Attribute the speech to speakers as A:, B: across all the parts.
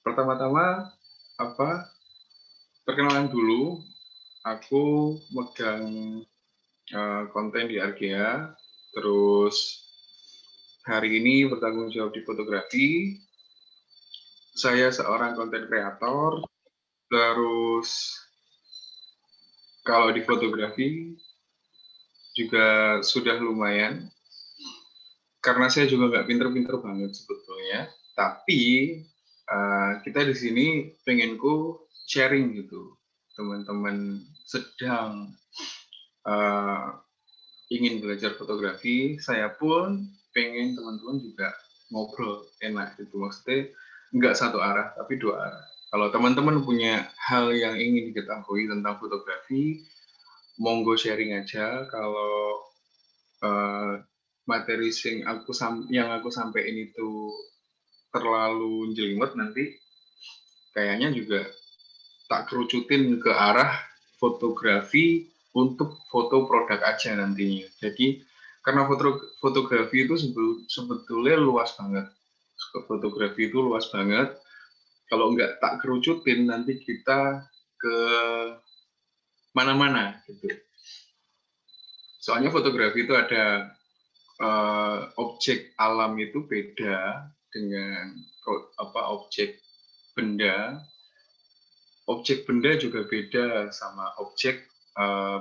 A: Pertama-tama perkenalan dulu. Aku megang konten di Argea, terus hari ini bertanggung jawab di fotografi. Saya seorang konten kreator, terus kalau di fotografi juga sudah lumayan, karena saya juga nggak pinter-pinter banget sebetulnya, tapi kita di sini pengenku sharing gitu, teman-teman sedang ingin belajar fotografi, saya pun pengen teman-teman juga ngobrol enak gitu, maksudnya nggak satu arah tapi dua arah. Kalau teman-teman punya hal yang ingin diketahui tentang fotografi, monggo sharing aja. Kalau materi yang aku sampaikan itu terlalu jelimet, nanti kayaknya juga tak kerucutin ke arah fotografi untuk foto produk aja nantinya. Jadi karena fotografi itu sebetulnya luas banget. Fotografi itu luas banget. Kalau nggak tak kerucutin, nanti kita ke mana-mana gitu. Soalnya fotografi itu ada objek alam itu beda dengan objek benda. Objek benda juga beda sama objek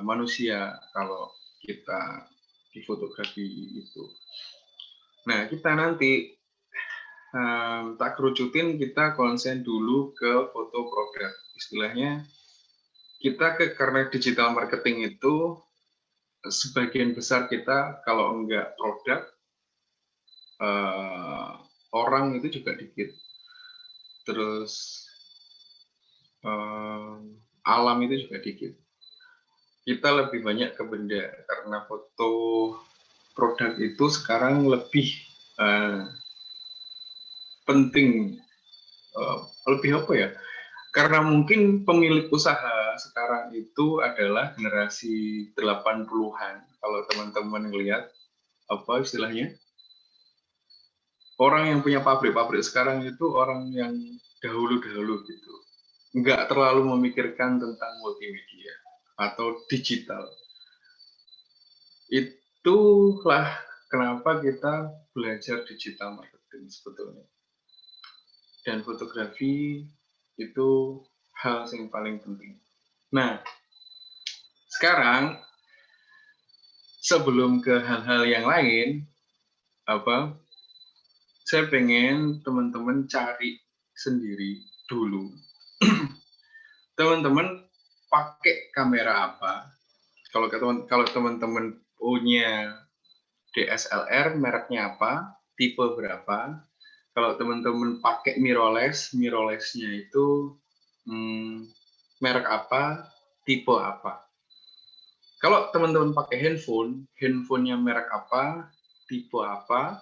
A: manusia kalau kita di fotografi itu. Nah, kita nanti tak kerucutin, kita konsen dulu ke foto produk. Istilahnya, karena digital marketing itu sebagian besar kita kalau enggak produk, orang itu juga dikit. Terus alam itu juga dikit. Kita lebih banyak ke benda, karena foto produk itu sekarang lebih penting, lebih apa ya, karena mungkin pemilik usaha sekarang itu adalah generasi 80-an. Kalau teman-teman ngelihat apa istilahnya, orang yang punya pabrik sekarang itu orang yang dahulu-dahulu gitu, nggak terlalu memikirkan tentang multimedia atau digital. Itulah kenapa kita belajar digital marketing sebetulnya. Dan fotografi itu hal yang paling penting. Nah, sekarang sebelum ke hal-hal yang lain, saya pengen teman-teman cari sendiri dulu. Teman-teman pakai kamera apa? Kalau teman-teman punya DSLR, mereknya apa? Tipe berapa? Kalau teman-teman pakai mirrorless-nya itu merek apa? Tipe apa? Kalau teman-teman pakai handphonenya merek apa? Tipe apa?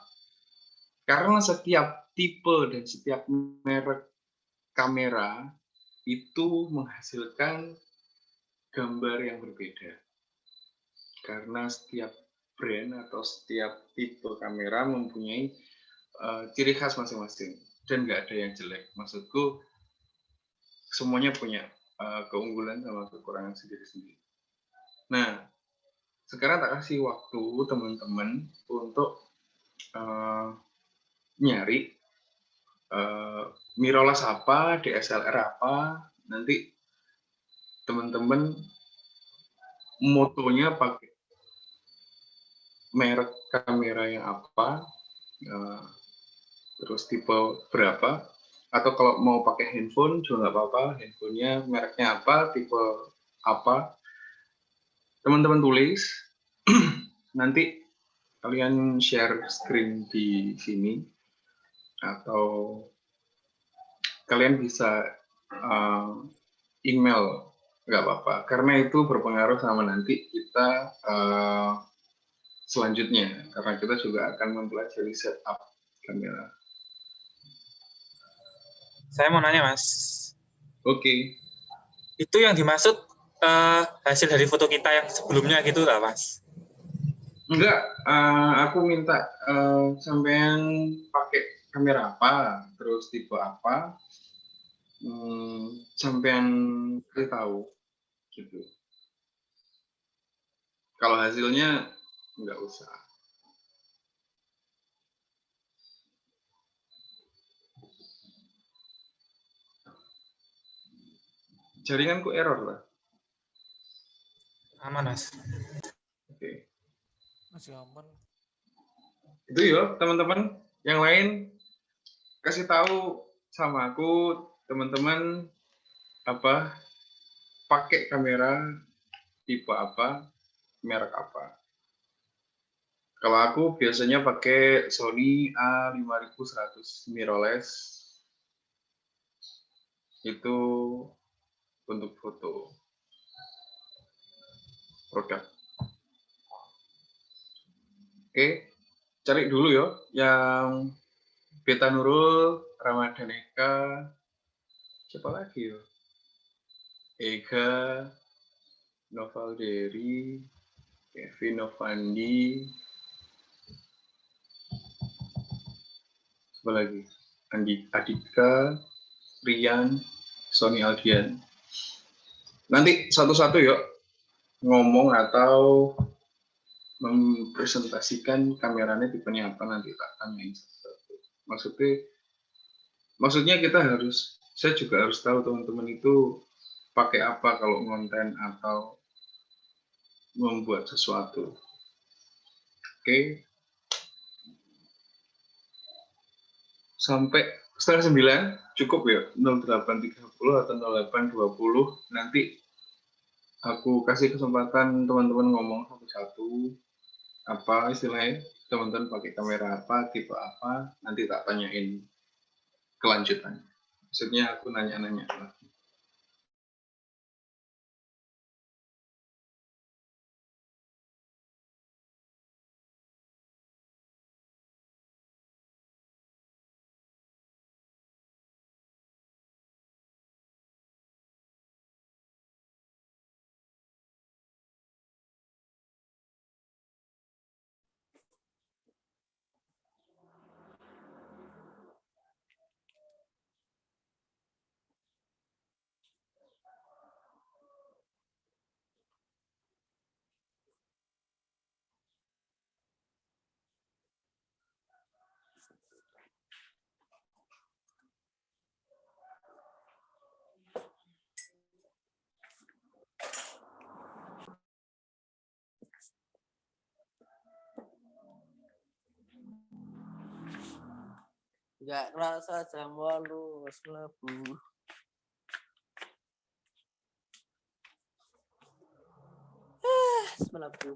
A: Karena setiap tipe dan setiap merek kamera itu menghasilkan gambar yang berbeda. Karena setiap brand atau setiap tipe kamera mempunyai ciri khas masing-masing dan nggak ada yang jelek. Maksudku semuanya punya keunggulan sama kekurangan sendiri-sendiri. Nah, sekarang tak kasih waktu teman-teman untuk nyari mirrorless apa, DSLR apa, nanti teman-teman motonya pakai merek kamera yang apa, terus tipe berapa, atau kalau mau pakai handphone juga nggak apa-apa, handphonenya mereknya apa, tipe apa, teman-teman tulis, nanti kalian share screen di sini, atau kalian bisa email, nggak apa-apa, karena itu berpengaruh sama nanti kita selanjutnya, karena kita juga akan mempelajari setup kamera.
B: Saya mau nanya, Mas.
A: Oke.
B: Itu yang dimaksud hasil dari foto kita yang sebelumnya gitu nggak, Mas?
A: Enggak, aku minta sampean pakai kamera apa, terus tipe apa, sampean tahu gitu. Kalau hasilnya nggak usah. Jaringanku error lah.
B: Aman, Mas.
A: Oke.
C: Masih aman.
A: Itu ya teman-teman. Yang lain kasih tahu sama aku, teman-teman, apa pakai kamera tipe apa, merek apa. Kalau aku biasanya pakai Sony A5100 mirrorless. Itu untuk foto produk. Oke, cari dulu ya yang Beta Nurul, Ramadan Eka, siapa lagi ya? Ega, Noval Dery, Kevin Novandi, siapa lagi? Adika, Rian, Sony Aldian. Nanti satu-satu yuk ngomong atau mempresentasikan kameranya tipenya apa, nanti tak tanyain satu-satu. Maksudnya saya juga harus tahu teman-teman itu pakai apa kalau konten atau membuat sesuatu. Oke. Sampai 8:30 cukup ya, 08.30 atau 08.20. Nanti aku kasih kesempatan teman-teman ngomong satu-satu, apa istilahnya, teman-teman pakai kamera apa, tipe apa, nanti tak tanyain kelanjutan. Maksudnya aku nanya-nanya lagi.
C: Gak kerasa jam 8 wis mlebu. Mlebu.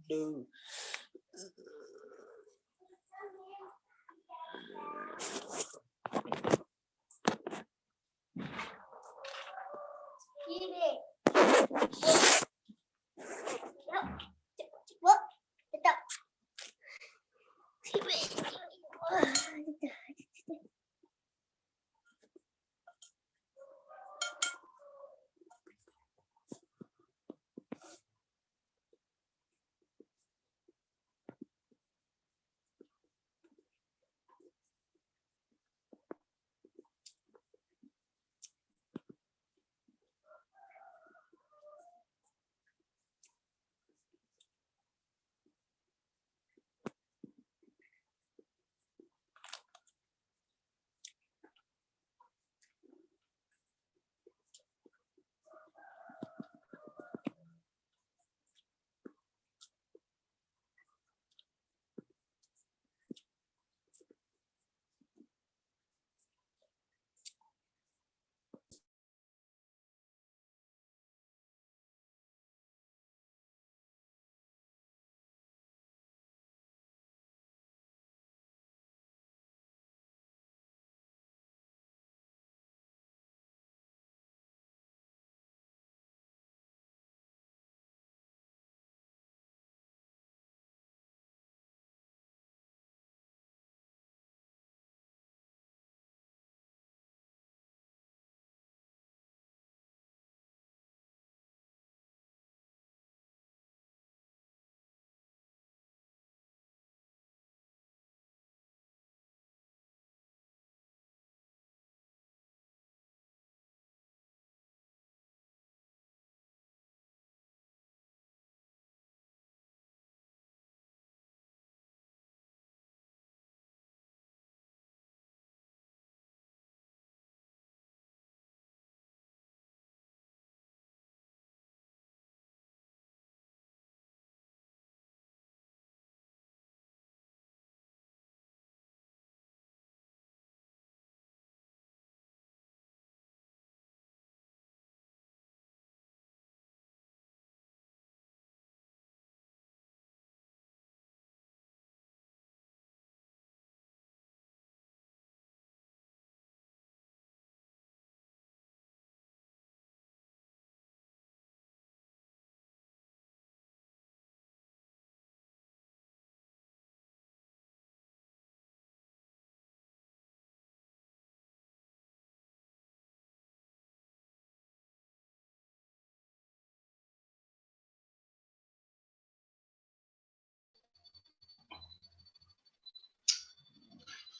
C: Aduh.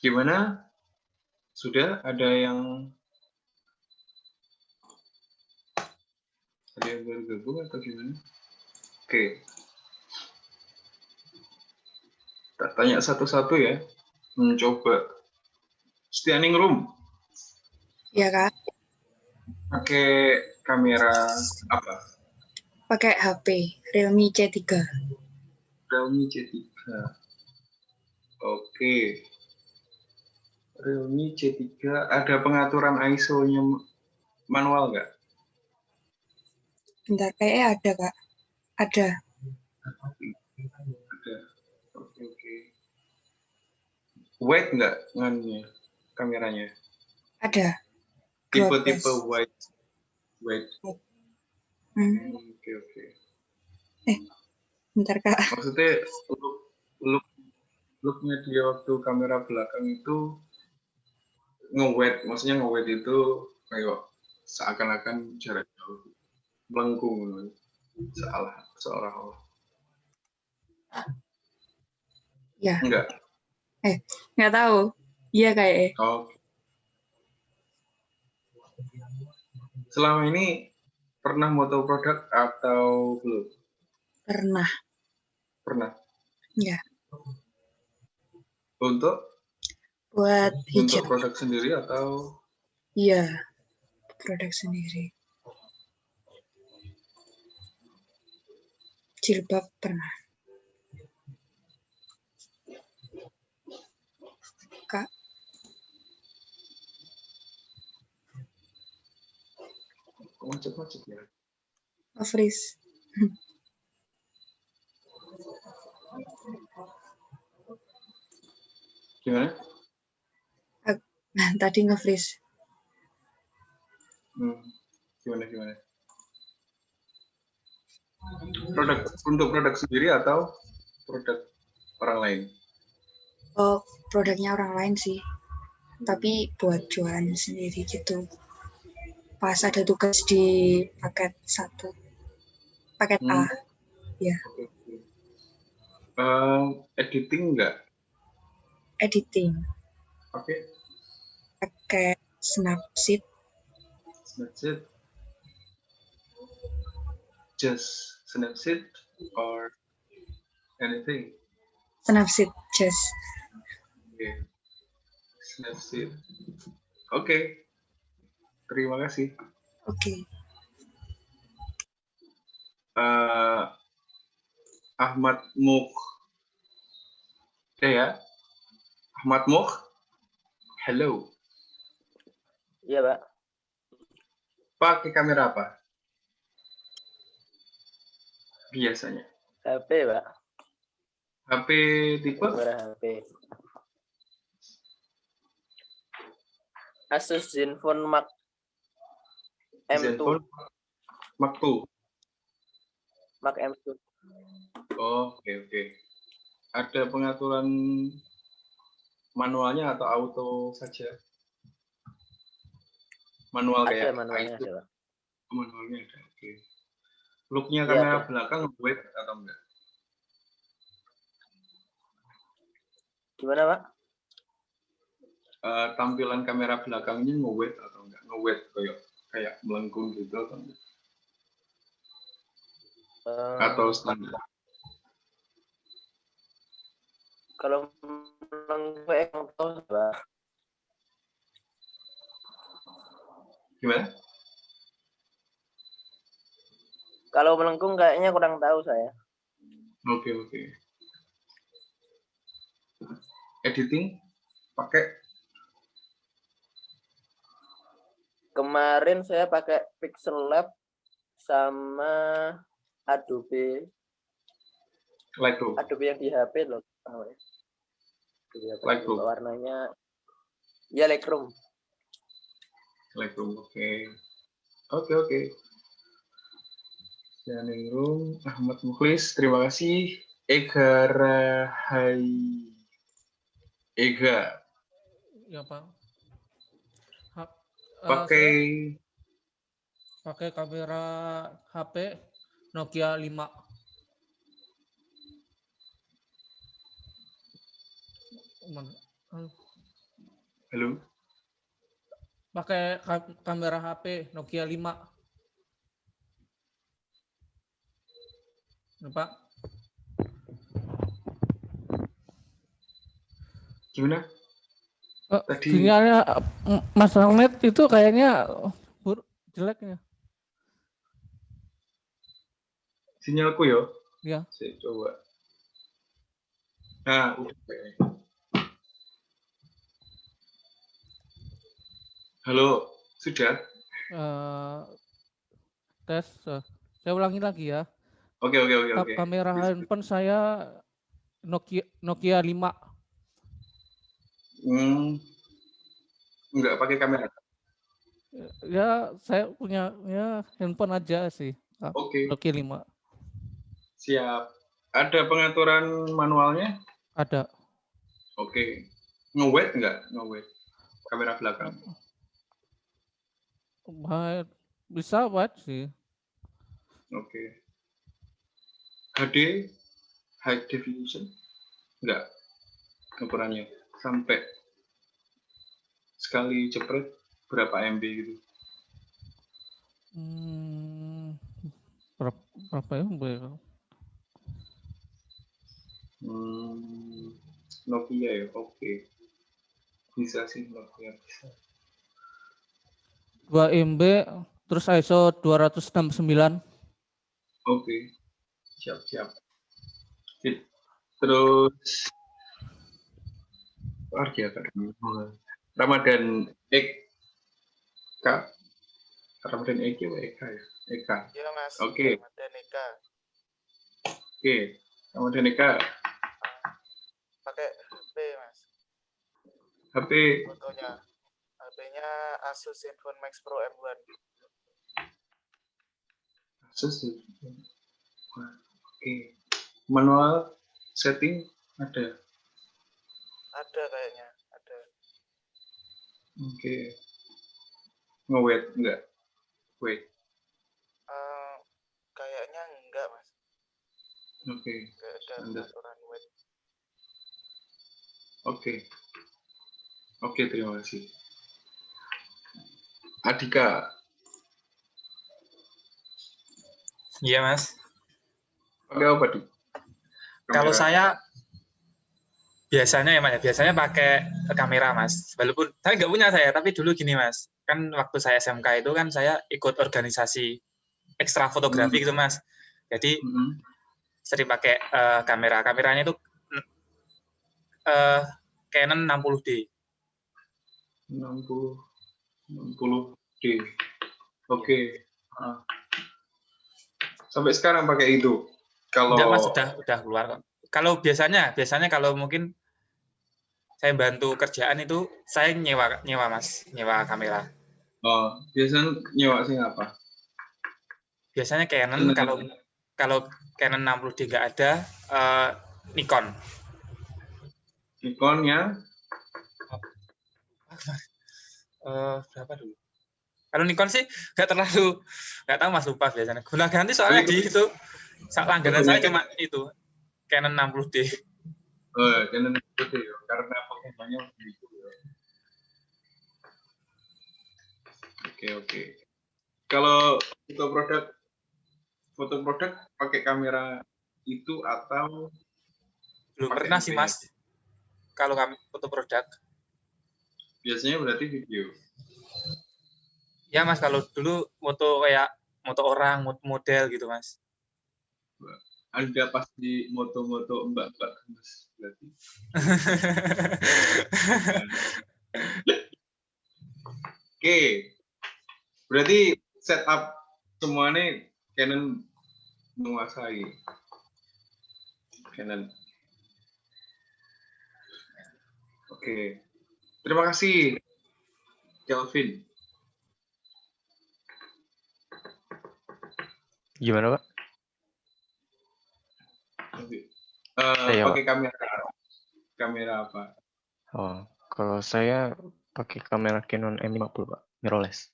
A: Gimana? Sudah ada yang bergabung atau gimana? Oke. Tak tanya satu-satu ya. Mencoba. Standing-room.
D: Ya Kak,
A: Pakai kamera apa?
D: pakai HP Realme C3.
A: Realme C3. Oke. Realme C3. Ada pengaturan ISO-nya manual nggak?
D: Bentar, kayaknya ada Kak. Ada.
A: Ada. Oke. Wide nggak nganunya, kameranya?
D: Ada.
A: Tipe-tipe
D: 12.
A: wide. Oke.
D: Bentar Kak.
A: Maksudnya looknya dia waktu kamera belakang itu maksudnya nge-wide itu kayak seakan-akan jarak jauh, melengkung, seolah-olah.
D: Ya.
A: Enggak.
D: Nggak tahu. Iya kayaknya.
A: Oh. Selama ini pernah moto produk atau belum?
D: Pernah.
A: Pernah.
D: Ya.
A: Untuk
D: Buat hijab.
A: produk sendiri atau?
D: Iya. Produk sendiri. Jilbab pernah. Kak.
A: Macet-macet ya.
D: Freeze.
A: Gimana?
D: Nah, tadi nge-freeze.
A: Gimana? Untuk produk sendiri atau produk orang lain?
D: Oh, produknya orang lain sih. Tapi buat jualan sendiri gitu. Pas ada tugas di paket 1. Paket A. Ya.
A: Editing enggak?
D: Editing.
A: Oke.
D: Pakai Snapseed.
A: Just Snapseed or anything?
D: Snapseed just.
A: Okay. Snapseed. Oke. Terima kasih.
D: Oke.
A: Ahmad Mukh. Ya. Ahmad Mukh. Hello.
C: Iya, Pak.
A: Pakai kamera apa? Biasanya.
C: HP, Pak.
A: HP tipe?
C: Kamera HP. Asus Zenfone Mark M2.
A: Zenfone Mark II.
C: Mark M2.
A: Oh, oke. Ada pengaturan manualnya atau auto saja? Manual
C: Ada
A: kayak
C: manualnya,
A: itu.
C: ada, Pak.
A: Manualnya ada. Oke. Looknya
C: Iya,
A: kamera
C: ada.
A: belakang wide atau enggak?
C: Gimana, Pak?
A: Tampilan kamera belakangnya nge-wide atau enggak? Nge-wide kayak melengkung gitu atau enggak? Atau standar?
C: Kalau melengkung tahu, Pak.
A: Gimana?
C: Kalau melengkung kayaknya kurang tahu saya.
A: Oke. Editing pakai?
C: Kemarin saya pakai Pixel Lab sama Adobe
A: Lightroom.
C: yang di HP loh.
A: Lightroom.
C: Warnanya ya Lightroom.
A: Oke. Standing-room, Ahmad Mukhlis, terima kasih. Ega Rahai. Ega.
E: Ya, Pak.
A: Pakai
E: kamera HP Nokia 5. pakai kamera HP Nokia 5. Nih, Pak.
A: Gimana? Tadi
E: Sinyalnya Mas Rahmat itu kayaknya jeleknya.
A: sinyalku ya?
E: Ya.
A: Saya coba. Nah, udah kayaknya. Halo, sudah?
E: Tes. Saya ulangi lagi ya.
A: Oke.
E: Kamera handphone saya Nokia 5.
A: Enggak pakai kamera.
E: Ya, saya punya ya handphone aja sih.
A: Oke,
E: Nokia 5.
A: siap. Ada pengaturan manualnya?
E: Ada.
A: Oke. Nge-wet enggak? Nge-wet. Kamera belakang.
E: Bisa buat sih.
A: Oke. HD, high definition? Enggak. Ukurannya. Sampai sekali jepret berapa MB gitu?
E: Berapa ya?
A: Nokia ya, oke. Bisa sih Nokia bisa.
E: 2 MB terus ISO 269.
A: Oke, siap. Terus Ramadan Eka, Ramadan Eka ya? Eka.
C: Iya Mas.
A: Oke.
C: Ramadan Eka.
A: Oke, Ramadan Eka.
C: Pakai HP Mas.
A: HP
C: Fotonya. HP-nya Asus ZenFone Max Pro M1.
A: Asus. Oke. Manual setting ada.
C: Ada kayaknya. Ada.
A: Oke. Nge-wet enggak? Wait.
C: Kayaknya enggak Mas.
A: Oke.
C: Enggak ada
A: Standar.
C: pengaturan wet.
A: Oke, terima kasih. Adika.
B: Iya, Mas.
A: Pakai apa, Dik?
B: Kalau
A: Kamera.
B: saya biasanya biasanya pakai kamera, Mas. Walaupun saya nggak punya saya, tapi dulu gini, Mas. Kan waktu saya SMK itu kan saya ikut organisasi ekstra fotografi gitu, Mas. Jadi sering pakai kamera. Kameranya itu Canon 60D.
A: 60D. Oke. Sampai sekarang pakai itu. Kalau
B: Enggak, Mas, udah keluar kok. Kalau biasanya kalau mungkin saya bantu kerjaan itu saya nyewa Mas, nyewa kamera.
A: Biasanya nyewa sih apa?
B: Biasanya Canon, kalau Canon 60D nggak ada, Nikon.
A: Nikon yang
B: Berapa dulu? Kalau Nikon sih nggak tahu Mas, lupa biasanya. Guna ganti soalnya di itu langganan saya cuma itu Canon 60D.
A: Canon 60D ya, karena penggunaannya begitu ya. Oke. Kalau foto produk pakai kamera itu atau
B: Belum pernah sih, Mas. Kalau kami foto produk.
A: Biasanya berarti video.
B: Ya, Mas, kalau dulu moto orang, model gitu, Mas.
A: Anda pasti moto-moto mbak-mbak, Mas, berarti. Oke. Berarti setup semuanya Canon menguasai. Canon. Oke. Terima kasih, Kelvin.
F: Gimana, Pak?
A: Pakai kamera apa?
F: Kalau saya pakai kamera Canon M50, Pak, mirrorless.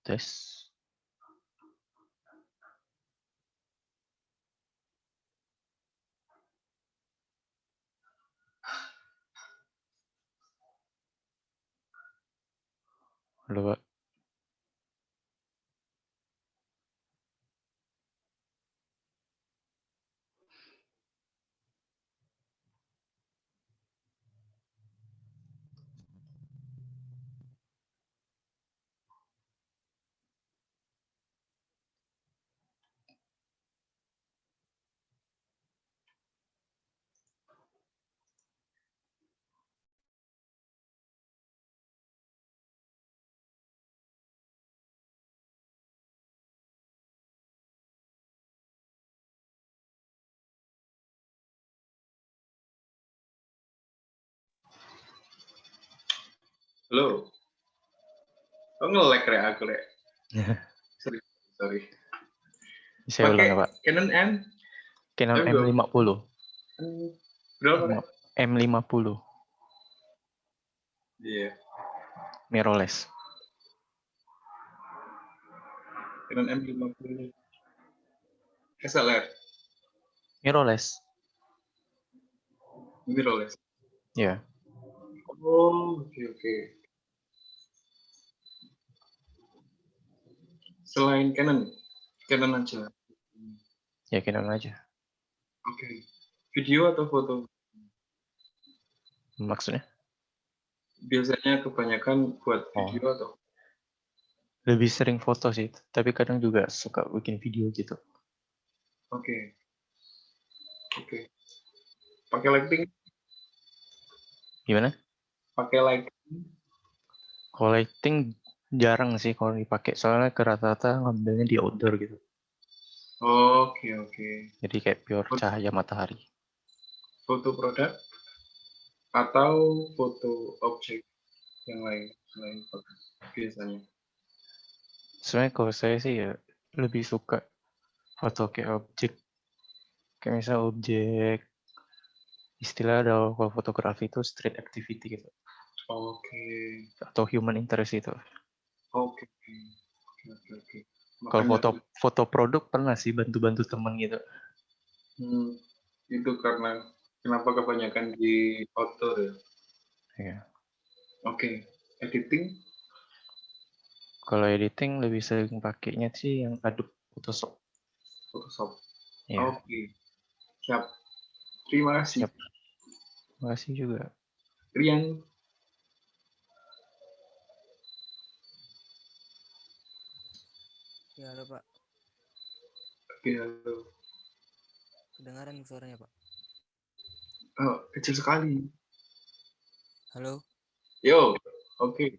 F: Tes. Halo, Pak.
A: Halo. Kok nge-lag rek aku rek? Sorry.
F: Saya ulang ya,
A: Pakai
F: Pak.
A: Canon
F: Canon M50.
A: berapa rek?
F: M50
A: Iya.
F: mirrorless.
A: Canon M50. SLR.
F: Mirrorless.
A: Mirrorless.
F: Ya,
A: Oh, oke. Selain Canon aja.
F: ya Canon aja.
A: Oke. Video atau foto?
F: Maksudnya?
A: Biasanya kebanyakan buat
F: Oh,
A: video atau?
F: lebih sering foto sih, tapi kadang juga suka bikin video gitu.
A: Oke. Pakai lighting?
F: Gimana?
A: Pakai lighting?
F: Kalau lighting jarang sih kalau dipakai, soalnya ke rata-rata ngambilnya di outdoor gitu.
A: Oke.
F: Jadi kayak pure cahaya matahari.
A: Foto produk atau foto objek yang lain selain foto biasanya?
F: Sebenarnya kalau saya sih ya lebih suka foto kayak objek. Kayak misal objek, istilah kalau fotografi itu street activity gitu.
A: Oke.
F: Atau human interest itu.
A: Oke.
F: Kalau
A: Makanya
F: foto produk pernah sih bantu-bantu temen gitu.
A: itu karena kenapa kebanyakan di outdoor ya?
F: Iya.
A: Oke. Editing?
F: Kalau editing lebih sering pakainya sih yang Adobe Photoshop.
A: Photoshop.
F: Iya.
A: Oke. Siap. Terima kasih.
F: Siap. Terima kasih juga.
A: Rian.
C: Ya, halo Pak.
A: Oke, halo.
C: Kedengaran suaranya Pak?
A: Oh, kecil sekali.
C: Halo.
A: Yo. Oke.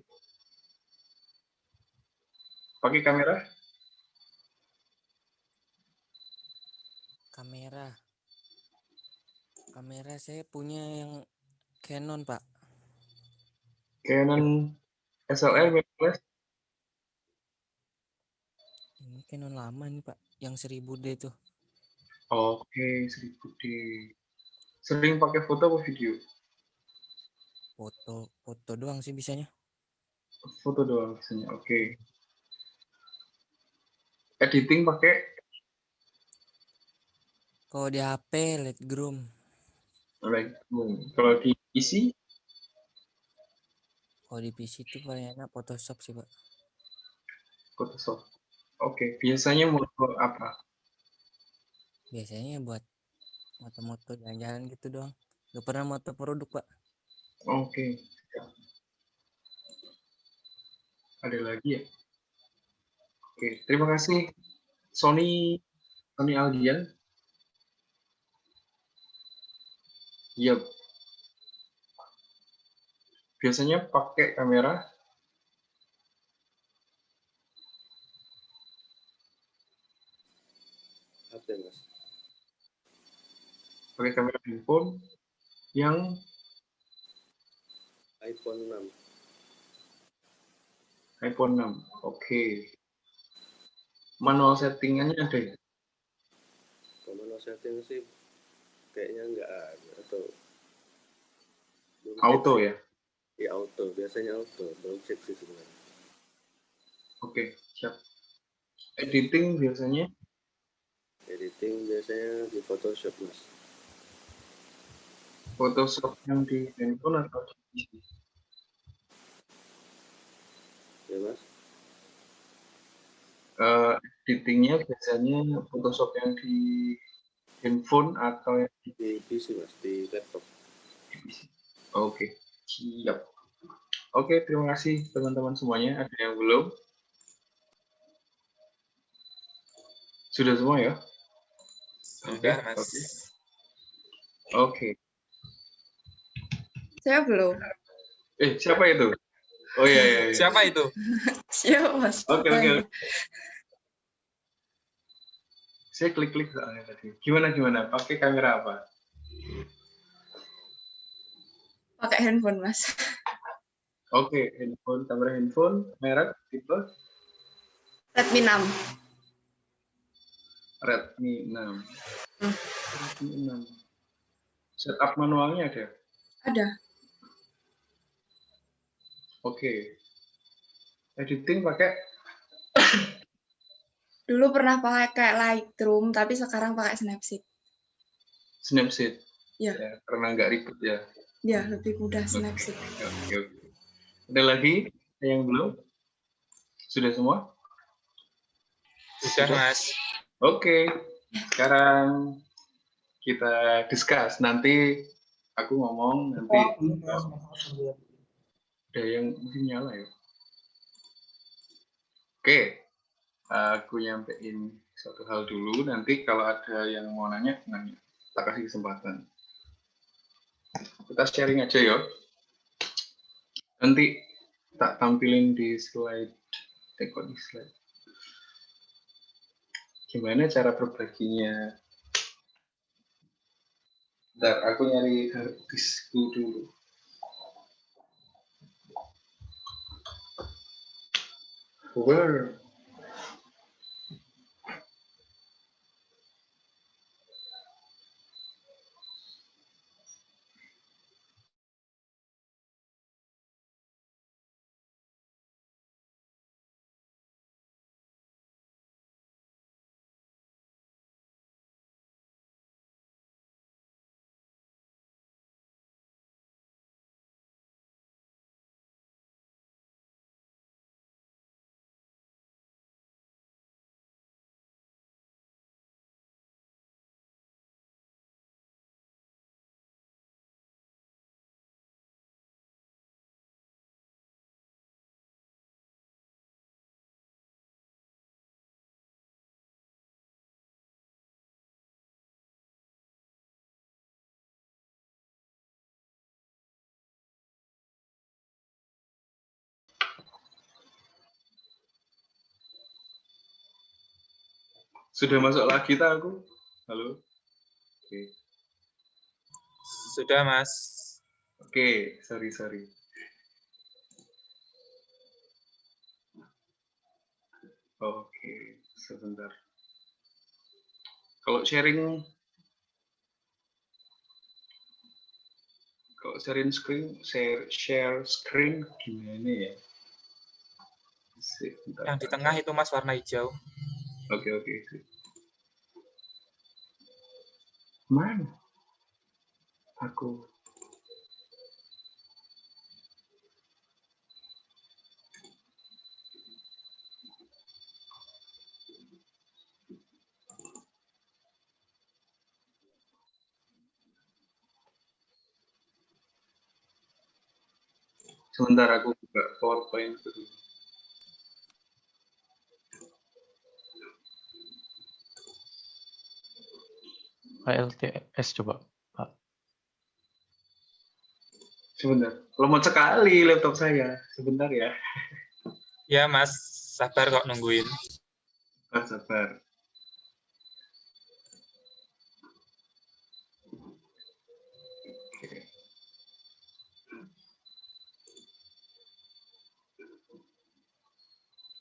A: Pakai kamera?
C: Kamera saya punya yang Canon Pak.
A: Canon SLR mirrorless?
C: Ini Canon lama nih Pak, yang 1000D tuh.
A: Oke, 1000D. Sering pakai foto atau video?
C: Foto doang sih bisanya.
A: Foto doang biasanya. Oke. Editing pakai?
C: Kalau di HP Lightroom.
A: Kalau di PC?
C: Kalau di PC itu paling enak Photoshop sih Pak.
A: Photoshop. Oke. Biasanya moto apa?
C: Biasanya buat moto-moto jalan-jalan gitu doang. Gak pernah moto produk Pak.
A: Oke. Ada lagi ya? Oke. Terima kasih. Sony Aldian. Yep. Biasanya pakai kamera?
G: Apa ya, Mas?
A: Pakai kamera handphone yang
G: iPhone 6.
A: iPhone 6. Oke. Manual settingannya ada ya?
G: Kalau manual setting sih kayaknya nggak ada atau belum
A: Auto
G: cek sih.
A: ya?
G: Iya auto, biasanya auto, belum cek sih sebenarnya.
A: Oke, siap. Editing biasanya?
G: Editing biasanya di Photoshop, Mas.
A: Photoshop yang di handphone atau di PC?
G: ya Mas?
A: Editingnya biasanya Photoshop yang di handphone atau yang
G: Di PC Mas, di laptop.
A: di PC? Oke, siap. Oke, terima kasih teman-teman semuanya. Ada yang belum? Sudah semua ya?
B: Sudah, Mas.
A: Oke.
D: Saya belum.
A: Siapa itu? Oh iya.
B: Siapa itu?
D: Siapa Mas?
A: Oke. Saya klik-klik soalnya tadi. Gimana? Pakai kamera apa?
D: Pakai handphone Mas.
A: Oke, kamera handphone, merek, tipe?
D: Redmi 6.
A: Redmi 6. Redmi 6. Setup manualnya ada?
D: Ada.
A: Oke. Editing pakai?
D: Dulu pernah pakai Lightroom, tapi sekarang pakai Snapseed.
A: Snapseed?
D: Ya.
A: Karena nggak ribet ya?
D: Ya, lebih mudah Snapseed.
A: Oke. Ada lagi yang belum? Sudah semua?
B: Sudah, Mas.
A: Oke. Sekarang kita discuss. Nanti aku ngomong, nanti ada yang mungkin nyala ya. Oke. Aku nyampein satu hal dulu. Nanti kalau ada yang mau nanya, tak kasih kesempatan. Kita sharing aja ya. Nanti tak tampilin di slide. Tengok di slide. Gimana cara berbaginya? Bentar, aku nyari harddiskku dulu. Where? Sudah masuk lagi tak aku? Halo? Oke.
B: Sudah, Mas.
A: Oke, sorry. Oke, sebentar. Kalau sharing screen, share screen gimana ya? Bentar.
B: Yang di tengah itu, Mas, warna hijau.
A: Oke. Mana? Aku. Sebentar aku buka PowerPoint dulu.
F: HLTS coba, Pak.
A: Sebentar. Lemot sekali laptop saya. Sebentar ya.
B: Ya, Mas. Sabar kok nungguin.
A: Sabar. Oke.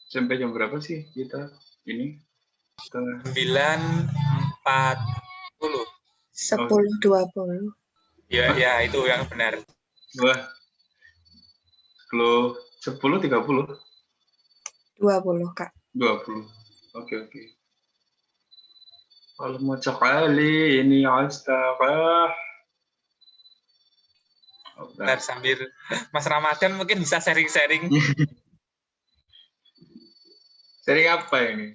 A: Sampai jam berapa sih kita ini?
B: 9.40.
D: 10.20.
B: Ya, itu yang benar.
A: Wah. 10.30.
D: 20, Kak.
A: 20. Oke. Kalau mau sekali ini astaga.
B: Bentar, sambil Mas Ramadan mungkin bisa sharing-sharing.
A: Sharing apa ini?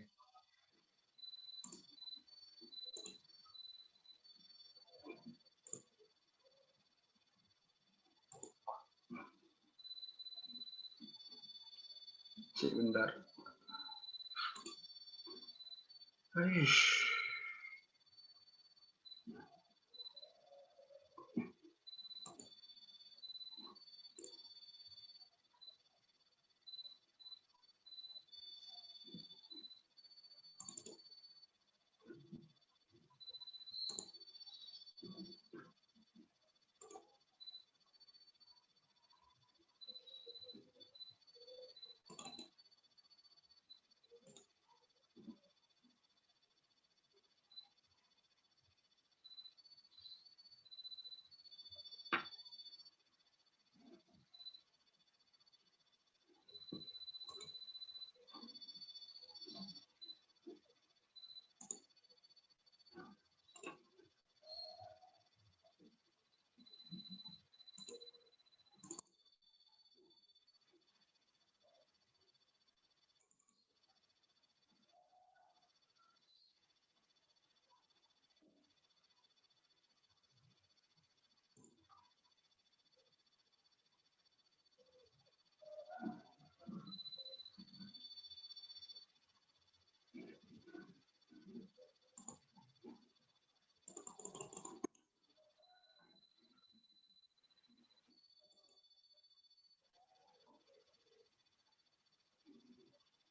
A: Sebentar. Aish.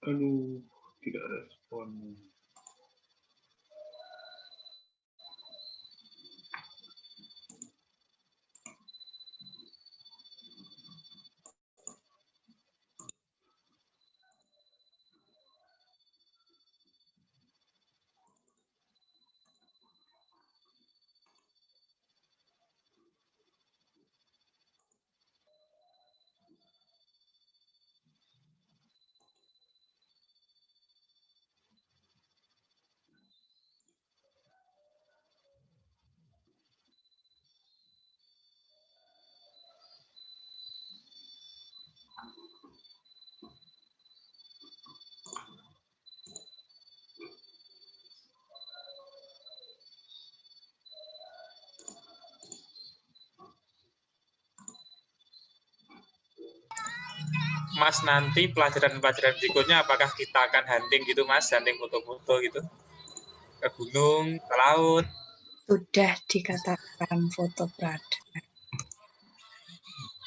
A: Aduh, tidak respon.
B: Mas, nanti pelajaran-pelajaran berikutnya apakah kita akan hunting gitu, Mas? Hunting foto-foto gitu? Ke gunung, ke laut?
D: Sudah dikatakan foto Prada.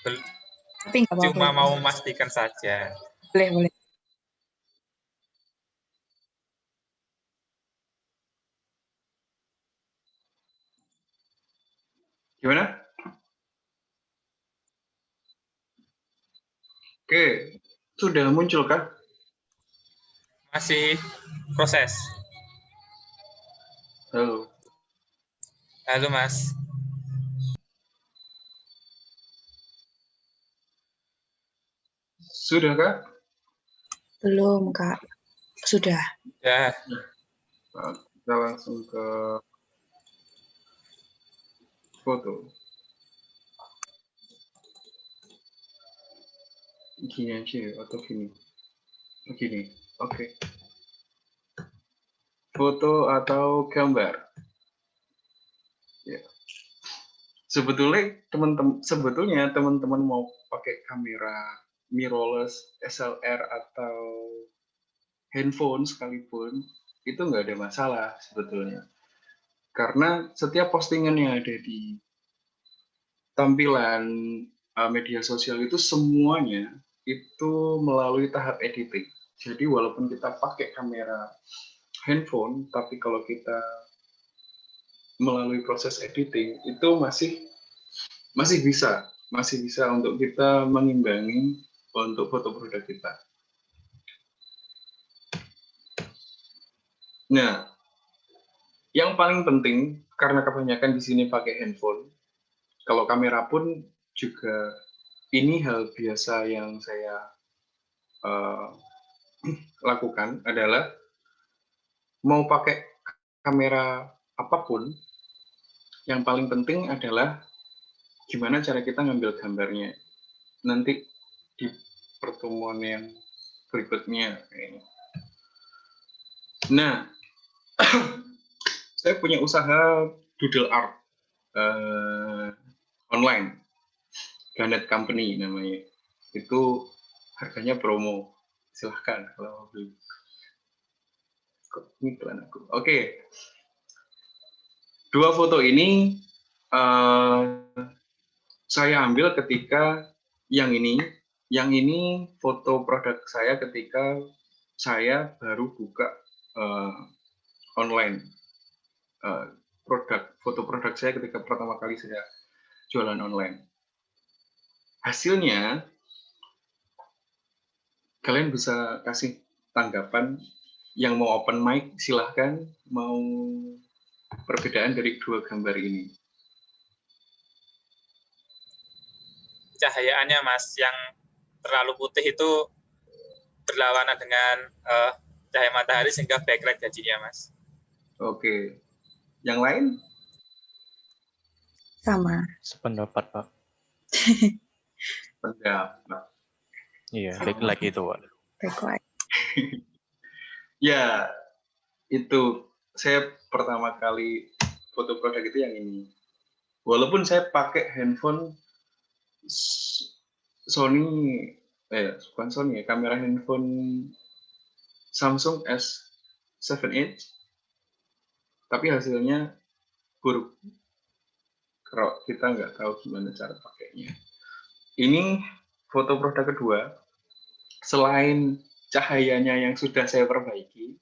D: Tapi nggak apa-apa.
B: Cuma mau memastikan saja.
D: Boleh.
A: Gimana? Oke, sudah muncul kah?
B: Masih proses.
A: Halo.
B: Halo, Mas.
A: Sudah kah?
D: Belum, Kak. Sudah.
B: Ya.
A: Nah, kita langsung ke foto. Gini aja atau gini? Begini, oke. Foto atau gambar? Ya. Sebetulnya teman-teman mau pakai kamera mirrorless, SLR atau handphone sekalipun itu nggak ada masalah sebetulnya. Karena setiap postingan yang ada di tampilan media sosial itu semuanya itu melalui tahap editing. Jadi walaupun kita pakai kamera handphone, tapi kalau kita melalui proses editing itu masih bisa untuk kita mengimbangi untuk foto produk kita. Nah, yang paling penting karena kebanyakan di sini pakai handphone, kalau kamera pun juga ini hal biasa yang saya lakukan adalah mau pakai kamera apapun, yang paling penting adalah gimana cara kita ngambil gambarnya. Nanti di pertemuan yang berikutnya, Nah, saya punya usaha doodle art online, Ganet Company namanya. Itu harganya promo, silahkan kalau beli. Ini iklan aku. Oke. Dua foto ini saya ambil ketika yang ini foto produk saya ketika saya baru buka online foto produk saya ketika pertama kali saya jualan online. Hasilnya kalian bisa kasih tanggapan. Yang mau open mic silahkan, mau perbedaan dari dua gambar ini.
B: Cahayaannya Mas, yang terlalu putih itu berlawanan dengan cahaya matahari sehingga backlight jadinya Mas.
A: Oke. Yang lain?
D: Sama.
F: Sependapat, Pak.
A: Pendapat.
F: Iya, backlight itu, Pak.
D: Backlight.
A: Ya, itu saya pertama kali foto produk itu yang ini. Walaupun saya pakai handphone Sony, bukan Sony ya, kamera handphone Samsung S7 Edge, tapi hasilnya buruk. Kalau kita nggak tahu gimana cara pakainya. Ini foto produk kedua. Selain cahayanya yang sudah saya perbaiki,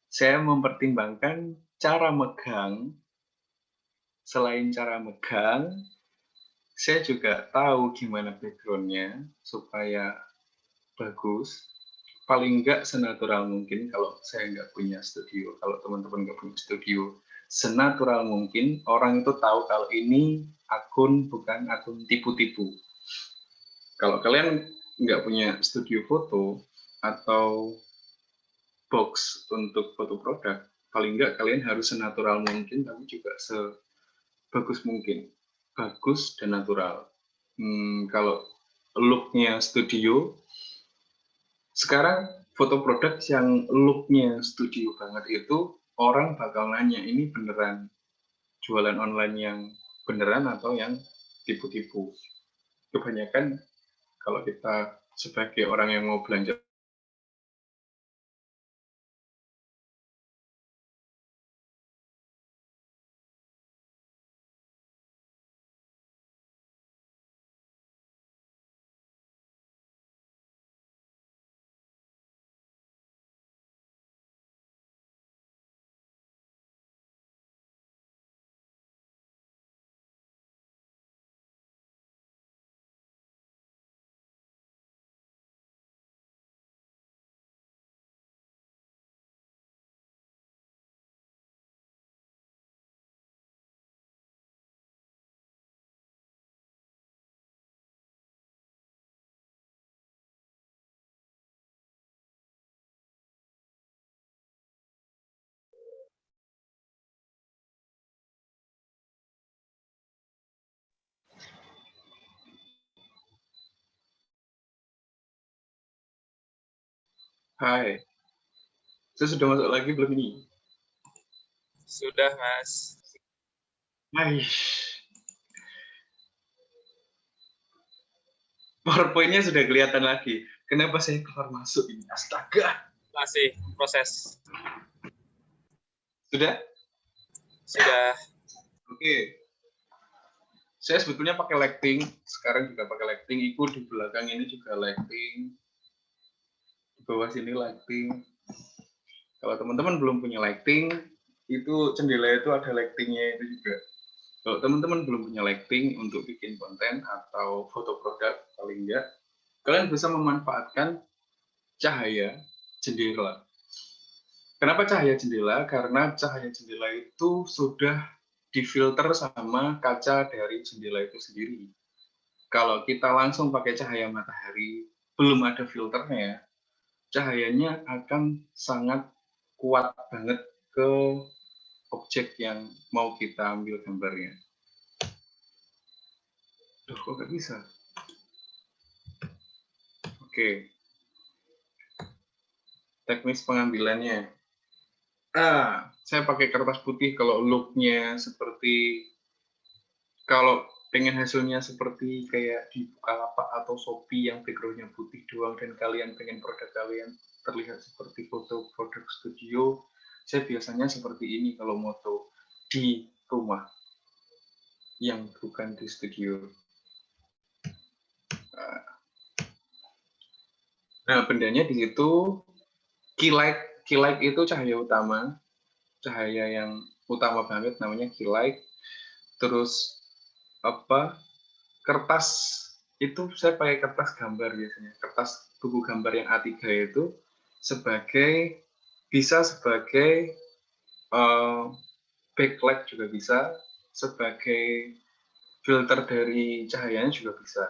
A: saya mempertimbangkan cara megang. Selain cara megang, saya juga tahu gimana background-nya supaya bagus. Paling nggak senatural mungkin kalau saya nggak punya studio. Kalau teman-teman nggak punya studio, senatural mungkin orang itu tahu kalau ini akun bukan akun tipu-tipu. Kalau kalian nggak punya studio foto atau box untuk foto produk, paling nggak kalian harus senatural mungkin, tapi juga sebagus mungkin. Bagus dan natural. Kalau look-nya studio, sekarang foto produk yang look-nya studio banget itu, orang bakal nanya, ini beneran jualan online yang beneran atau yang tipu-tipu. Kebanyakan kalau kita sebagai orang yang mau belanja Hai, saya sudah masuk lagi belum ini?
B: Sudah Mas.
A: Hai, PowerPoint-nya sudah kelihatan lagi. Kenapa saya keluar masuk ini? Astaga.
B: Masih proses.
A: Sudah?
B: Sudah.
A: Oke. Saya sebetulnya pakai lighting. Sekarang juga pakai lighting. Ikut di belakang ini juga lighting. Di bawah sini lighting. Kalau teman-teman belum punya lighting, itu jendela itu ada lightingnya itu juga. Kalau teman-teman belum punya lighting untuk bikin konten atau foto produk, paling enggak, kalian bisa memanfaatkan cahaya jendela. Kenapa cahaya jendela? Karena cahaya jendela itu sudah difilter sama kaca dari jendela itu sendiri. Kalau kita langsung pakai cahaya matahari, belum ada filternya, cahayanya akan sangat kuat banget ke objek yang mau kita ambil gambarnya. Duh, kok nggak bisa? Oke. Teknis pengambilannya. Saya pakai kertas putih kalau look-nya seperti, kalau pengen hasilnya seperti kayak di Bukalapak atau Shopee yang background-nya putih doang dan kalian pengen produk kalian terlihat seperti foto produk studio, saya biasanya seperti ini kalau moto di rumah yang bukan di studio. Nah, bendanya di situ key light itu cahaya utama, cahaya yang utama banget namanya key light. Terus kertas itu saya pakai kertas gambar biasanya, kertas buku gambar yang A3 itu bisa sebagai backlight juga bisa, sebagai filter dari cahayanya juga bisa.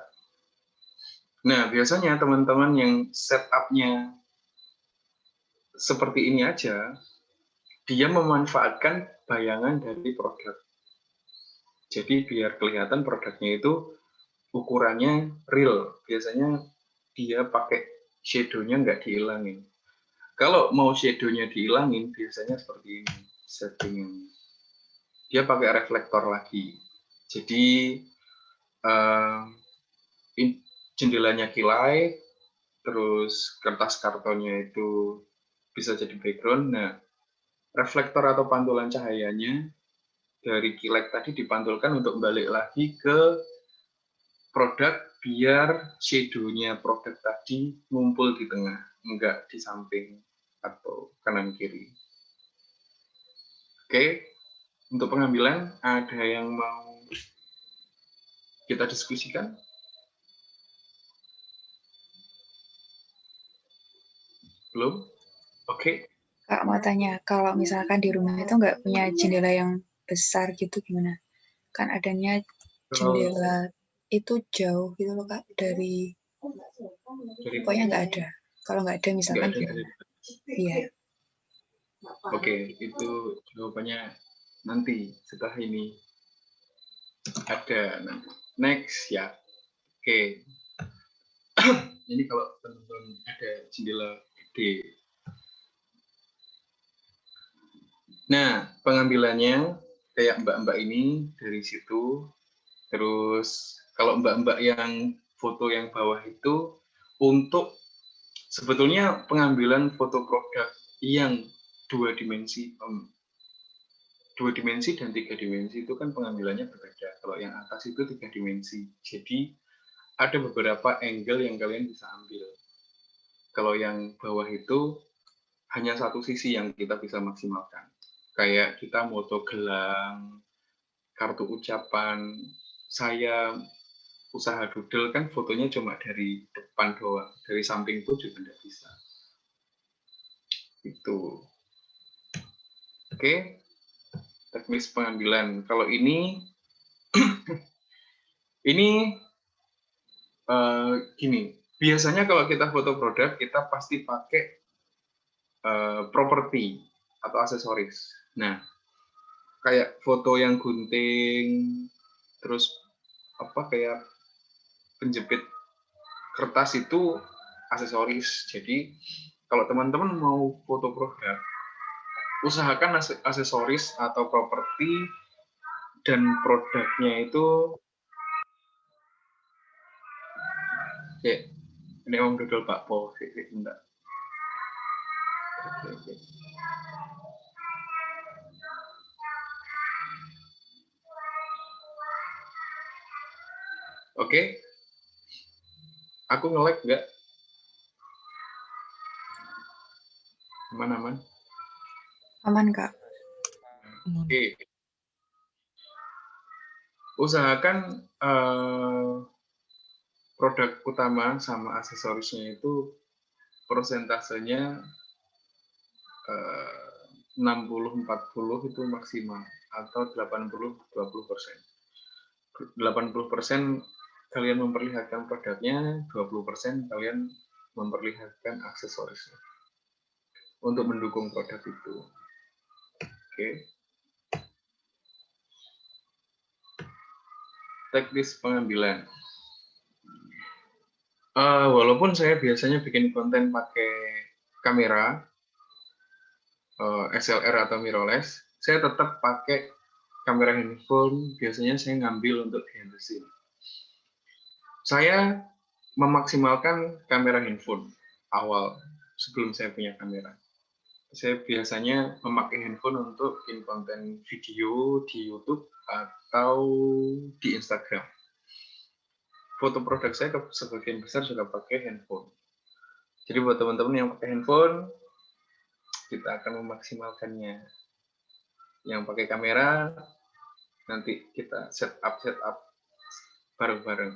A: Nah, biasanya teman-teman yang setup-nya seperti ini aja, dia memanfaatkan bayangan dari produk. Jadi biar kelihatan produknya itu ukurannya real. Biasanya dia pakai shadow-nya nggak dihilangin. Kalau mau shadow-nya dihilangin, biasanya seperti ini settingnya. Dia pakai reflektor lagi. Jadi jendelanya key-light, terus kertas kartonnya itu bisa jadi background. Nah, reflektor atau pantulan cahayanya dari key-light tadi dipantulkan untuk balik lagi ke produk biar shadow-nya produk tadi ngumpul di tengah, enggak di samping atau kanan kiri. Oke, untuk pengambilan ada yang mau kita diskusikan? Belum? Oke.
D: Kak mau tanya, kalau misalkan di rumah itu nggak punya jendela yang besar gitu gimana? Kan adanya jendela itu jauh gitu loh Kak dari pokoknya nggak ada. Kalau nggak ada misalkan di rumah. Iya.
A: Oke, itu jawabannya nanti setelah ini ada. Next ya. Oke. Ini kalau teman-teman ada jendela gede. Nah, pengambilannya kayak mbak-mbak ini dari situ. Terus kalau mbak-mbak yang foto yang bawah itu untuk sebetulnya pengambilan foto produk yang dua dimensi dan 3 dimensi itu kan pengambilannya berbeda. Kalau yang atas itu 3 dimensi. Jadi ada beberapa angle yang kalian bisa ambil. Kalau yang bawah itu hanya satu sisi yang kita bisa maksimalkan. Kayak kita moto gelang, kartu ucapan, saya usaha doodle kan fotonya cuma dari depan doang, dari samping pun juga tidak bisa. Itu. Oke, teknis pengambilan. Kalau ini, ini gini, biasanya kalau kita foto produk, kita pasti pakai properti atau aksesoris. Nah, kayak foto yang gunting, terus kayak penjepit kertas itu aksesoris. Jadi kalau teman-teman mau foto produk, usahakan aksesoris atau properti dan produknya itu kayak ini om dodol bakpo enggak. Oke. Aku nge-lag nggak? Aman-aman?
D: Aman Kak.
A: Oke. Usahakan produk utama sama aksesorisnya itu persentasenya 60-40 itu maksimal atau 80-20%. 80% kalian memperlihatkan produknya, 20% kalian memperlihatkan aksesorisnya untuk mendukung produk itu. Oke. Teknis pengambilan. Walaupun saya biasanya bikin konten pakai kamera, SLR atau mirrorless, saya tetap pakai kamera handphone. Biasanya saya ngambil untuk behind the scene. Saya memaksimalkan kamera handphone awal sebelum saya punya kamera. Saya biasanya memakai handphone untuk bikin konten video di YouTube atau di Instagram. Foto produk saya sebagian besar sudah pakai handphone. Jadi buat teman-teman yang pakai handphone, kita akan memaksimalkannya. Yang pakai kamera, nanti kita setup bareng-bareng.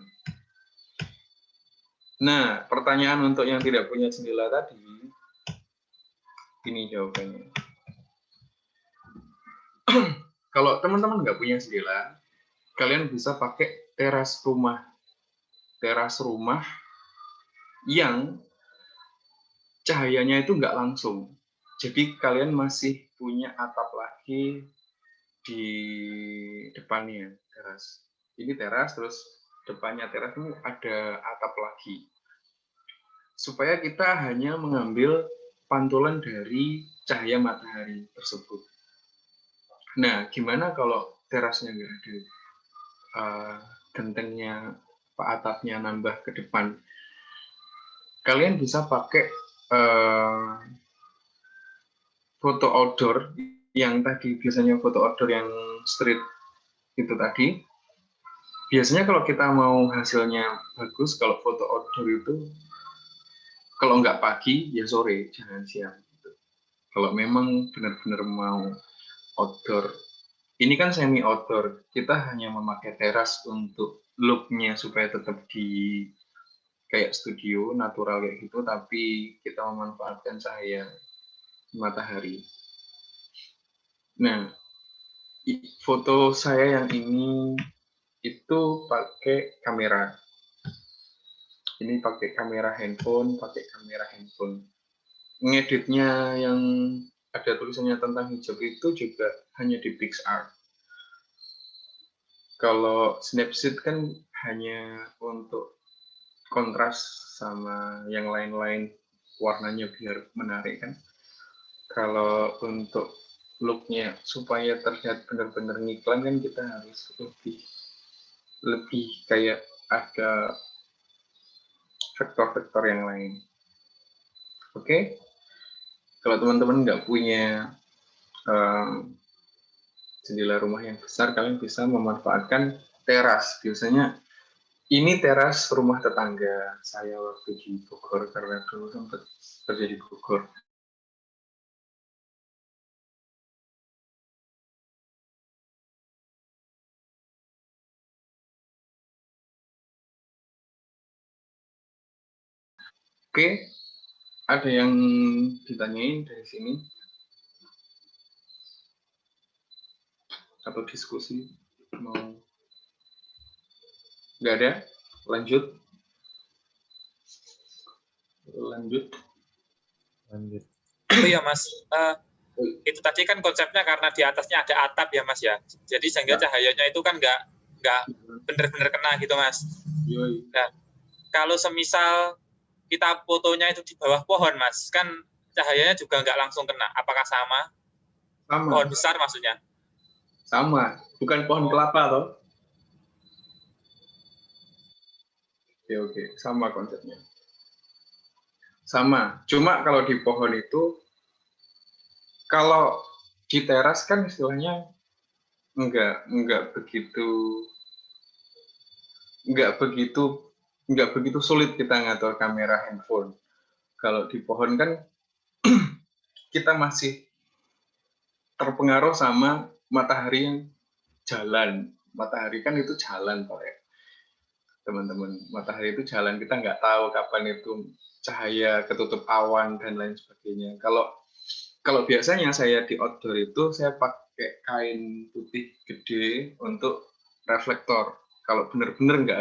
A: Nah, pertanyaan untuk yang tidak punya jendela tadi, ini jawabannya. Kalau teman-teman nggak punya jendela, kalian bisa pakai teras rumah. Teras rumah yang cahayanya itu nggak langsung. Jadi kalian masih punya atap lagi di depannya teras. Ini teras, terus depannya teras ini ada atap lagi. Supaya kita hanya mengambil pantulan dari cahaya matahari tersebut. Nah, gimana kalau terasnya nggak ada gentengnya, atapnya nambah ke depan? Kalian bisa pakai foto outdoor yang tadi, biasanya foto outdoor yang street itu tadi. Biasanya kalau kita mau hasilnya bagus, kalau foto outdoor itu kalau nggak pagi ya sore, jangan siang. Kalau memang benar-benar mau outdoor, ini kan semi outdoor, kita hanya memakai teras untuk look-nya supaya tetap di kayak studio natural kayak gitu, tapi kita memanfaatkan cahaya matahari. Nah, foto saya yang ini itu pakai kamera. Ini pakai kamera handphone, Ngeditnya yang ada tulisannya tentang hijab itu juga hanya di PixArt. Kalau Snapseed kan hanya untuk kontras sama yang lain-lain, warnanya biar menarik kan. Kalau untuk look-nya supaya terlihat benar-benar ngiklan kan kita harus lebih kayak ada vektor-vektor yang lain. Oke? Kalau teman-teman nggak punya jendela rumah yang besar, kalian bisa memanfaatkan teras. Biasanya ini teras rumah tetangga saya waktu di Bogor, karena dulu sempat kerja di Bogor. Oke, ada yang ditanyain dari sini? Atau diskusi? Mau? Nggak ada? Lanjut.
B: Oh iya Mas, itu tadi kan konsepnya karena di atasnya ada atap ya Mas ya. Jadi sehingga cahayanya itu kan nggak benar-benar kena gitu Mas. Nah, kalau semisal kita fotonya itu di bawah pohon Mas, kan cahayanya juga nggak langsung kena. Apakah sama?
A: Sama.
B: Pohon besar maksudnya?
A: Sama, bukan pohon kelapa toh? Oke, sama konsepnya. Sama, cuma kalau di pohon itu, kalau di teras kan istilahnya nggak begitu sulit kita ngatur kamera handphone. Kalau di pohon kan kita masih terpengaruh sama matahari yang jalan. Matahari kan itu jalan, Pak ya. Teman-teman, matahari itu jalan, kita nggak tahu kapan itu cahaya ketutup awan dan lain sebagainya. Kalau biasanya saya di outdoor itu saya pakai kain putih gede untuk reflektor. Kalau benar-benar nggak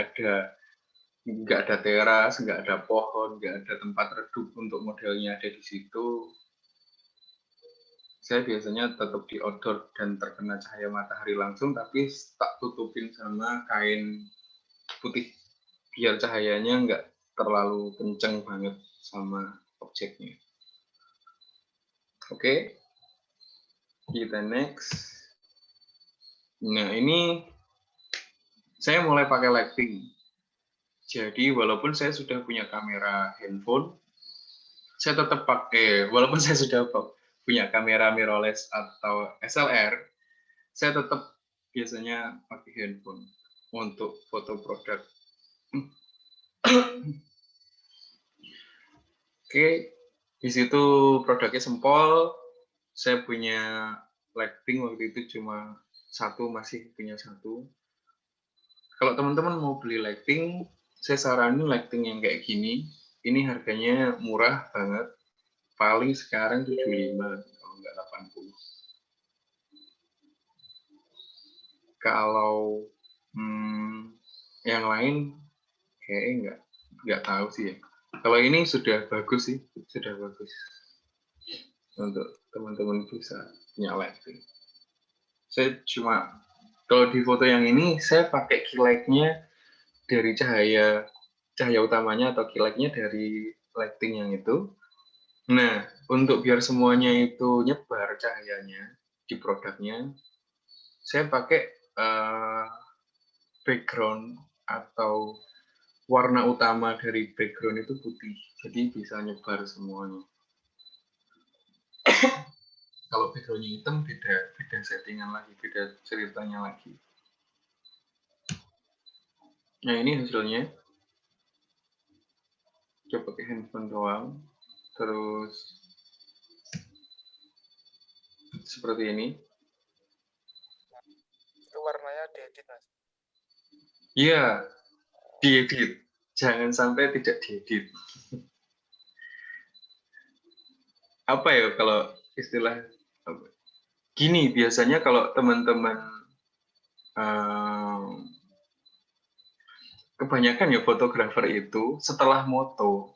A: ada teras, nggak ada pohon, nggak ada tempat redup untuk modelnya ada di situ, saya biasanya tetap di outdoor dan terkena cahaya matahari langsung, tapi tak tutupin sama kain putih biar cahayanya nggak terlalu kenceng banget sama objeknya. Oke, Kita next. Nah, ini saya mulai pakai lighting. Jadi, walaupun saya sudah punya kamera handphone, saya tetap pakai, walaupun saya sudah punya kamera mirrorless atau SLR, saya tetap biasanya pakai handphone untuk foto produk. Oke, di situ produknya Sempol. Saya punya lighting waktu itu cuma satu, masih punya satu. Kalau teman-teman mau beli lighting, saya saranin lighting yang kayak gini. Ini harganya murah banget. Paling sekarang 75 kalau nggak 80. Kalau yang lain kayaknya nggak tahu sih ya. Kalau ini sudah bagus sih, sudah bagus untuk teman-teman bisa punya lighting. Saya cuma kalau di foto yang ini saya pakai key light-nya dari cahaya utamanya atau key light-nya dari lighting yang itu. Nah, untuk biar semuanya itu nyebar cahayanya di produknya, saya pakai background atau warna utama dari background itu putih, jadi bisa nyebar semuanya. Kalau backgroundnya hitam beda settingan lagi, beda ceritanya lagi. Nah, ini hasilnya. Coba pakai handphone doang, terus seperti ini.
B: Itu warnanya diedit, Mas.
A: Iya, diedit. Jangan sampai tidak diedit. Apa ya kalau istilah gini, biasanya kalau teman-teman kebanyakan ya fotografer itu setelah moto,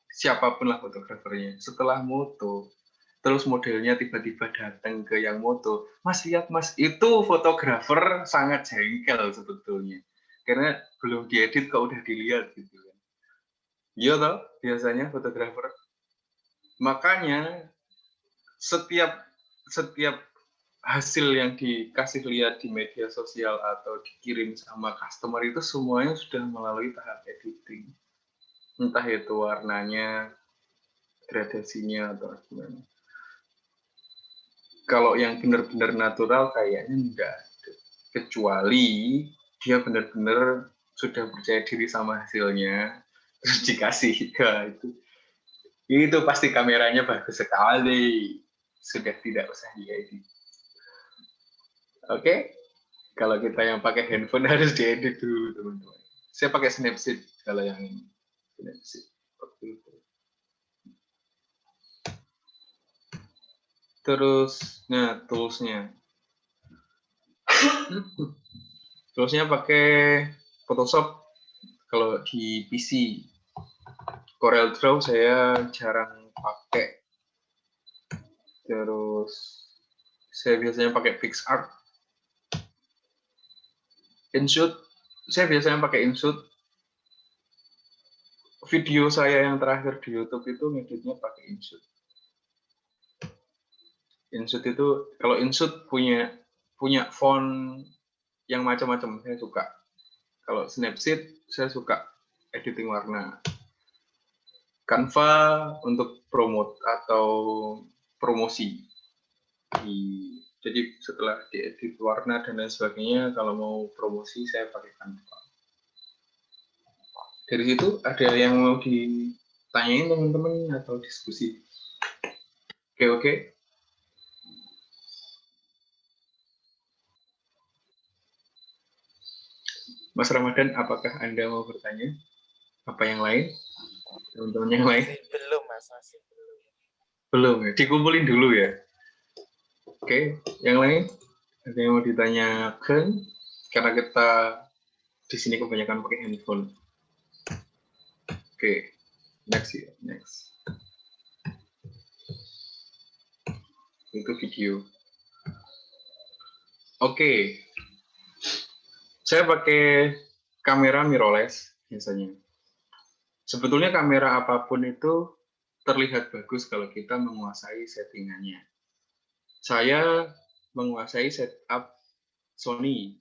A: siapapun lah fotografernya, setelah moto, terus modelnya tiba-tiba datang ke yang moto, Mas lihat Mas, itu fotografer sangat jengkel sebetulnya, karena belum diedit kok udah dilihat gitu kan. Iya toh, biasanya fotografer. Makanya setiap hasil yang dikasih lihat di media sosial atau dikirim sama customer itu semuanya sudah melalui tahap editing. Entah itu warnanya, gradasinya, atau gimana. Kalau yang benar-benar natural kayaknya enggak. Kecuali dia benar-benar sudah percaya diri sama hasilnya, terus dikasih ke itu pasti kameranya bagus sekali. Sudah tidak usah diedit. Oke, kalau kita yang pakai handphone harus diedit dulu, teman-teman. Saya pakai Snapseed kalau yang ini. Snapseed. Terus, nah toolsnya. Toolsnya pakai Photoshop kalau di PC. Corel Draw saya jarang pakai. Terus, saya biasanya pakai PixArt. InShoot, saya biasanya pakai InShoot. Video saya yang terakhir di YouTube itu ngeditnya pakai InShoot. InShoot itu, kalau InShoot punya font yang macam-macam, saya suka. Kalau Snapseed, saya suka editing warna. Canva untuk promote atau promosi. Jadi setelah diedit warna dan lain sebagainya, kalau mau promosi saya pakai Canva. Dari situ ada yang mau ditanyain teman-teman atau diskusi? Oke. Mas Ramadan, apakah Anda mau bertanya? Apa yang lain? Teman-teman yang lain?
B: Belum, Mas. Masih belum.
A: Belum ya? Dikumpulin dulu ya? Oke, yang lain? Ada yang mau ditanyakan? Karena kita di sini kebanyakan pakai handphone. Oke, next ya, next. Itu video. Oke. Saya pakai kamera mirrorless biasanya. Sebetulnya kamera apapun itu terlihat bagus kalau kita menguasai settingannya. saya menguasai setup Sony,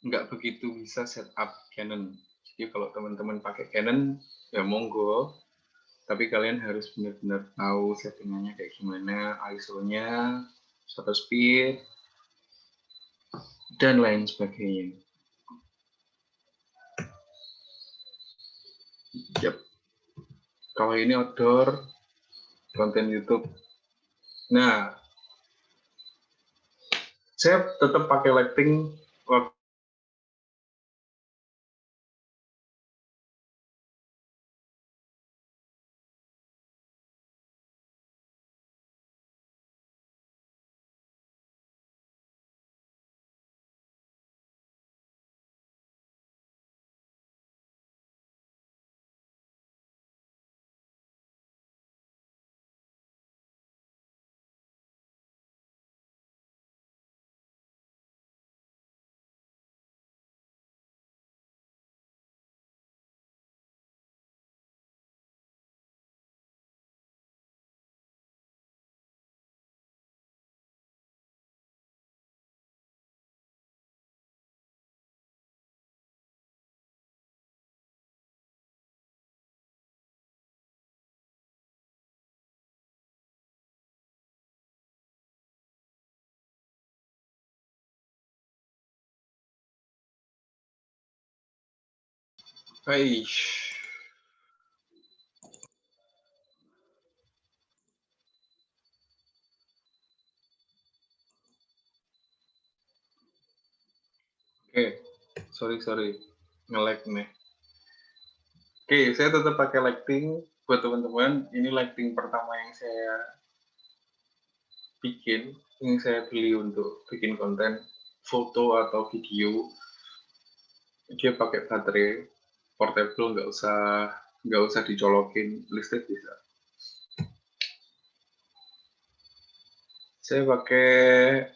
A: nggak begitu bisa setup Canon. Jadi kalau teman-teman pakai Canon, ya monggo. Tapi kalian harus benar-benar tahu settingannya kayak gimana, ISO-nya, shutter speed, dan lain sebagainya. Yep. Kalau ini outdoor, konten YouTube. Nah, saya tetap pakai lighting waktu sorry, nge-lag nih. Oke, saya tetap pakai lighting buat teman-teman. Ini lighting pertama yang saya bikin, yang saya beli untuk bikin konten foto atau video. Dia pakai baterai portable, nggak usah dicolokin listrik bisa. Saya pakai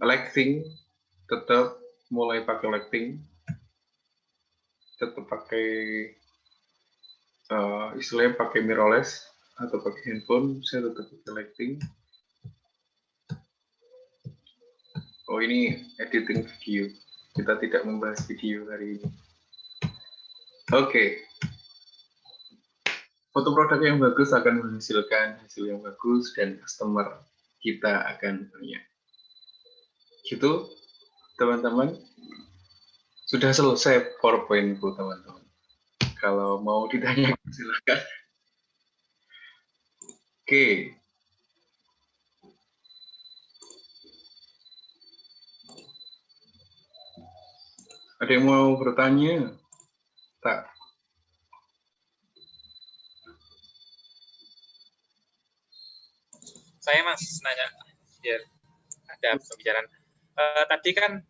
A: lighting, tetap mulai pakai lighting, tetap pakai istilahnya pakai mirrorless atau pakai handphone. Saya tetap pakai lighting. Oh, ini editing video. Kita tidak membahas video hari ini. Oke. Foto produk yang bagus akan menghasilkan hasil yang bagus dan customer kita akan banyak. Gitu, teman-teman. Sudah selesai PowerPoint-ku, teman-teman. Kalau mau ditanya, silakan. Oke. Ada yang mau bertanya? Tak.
B: Saya Mas nanya biar ada pembicaraan. Tadi kan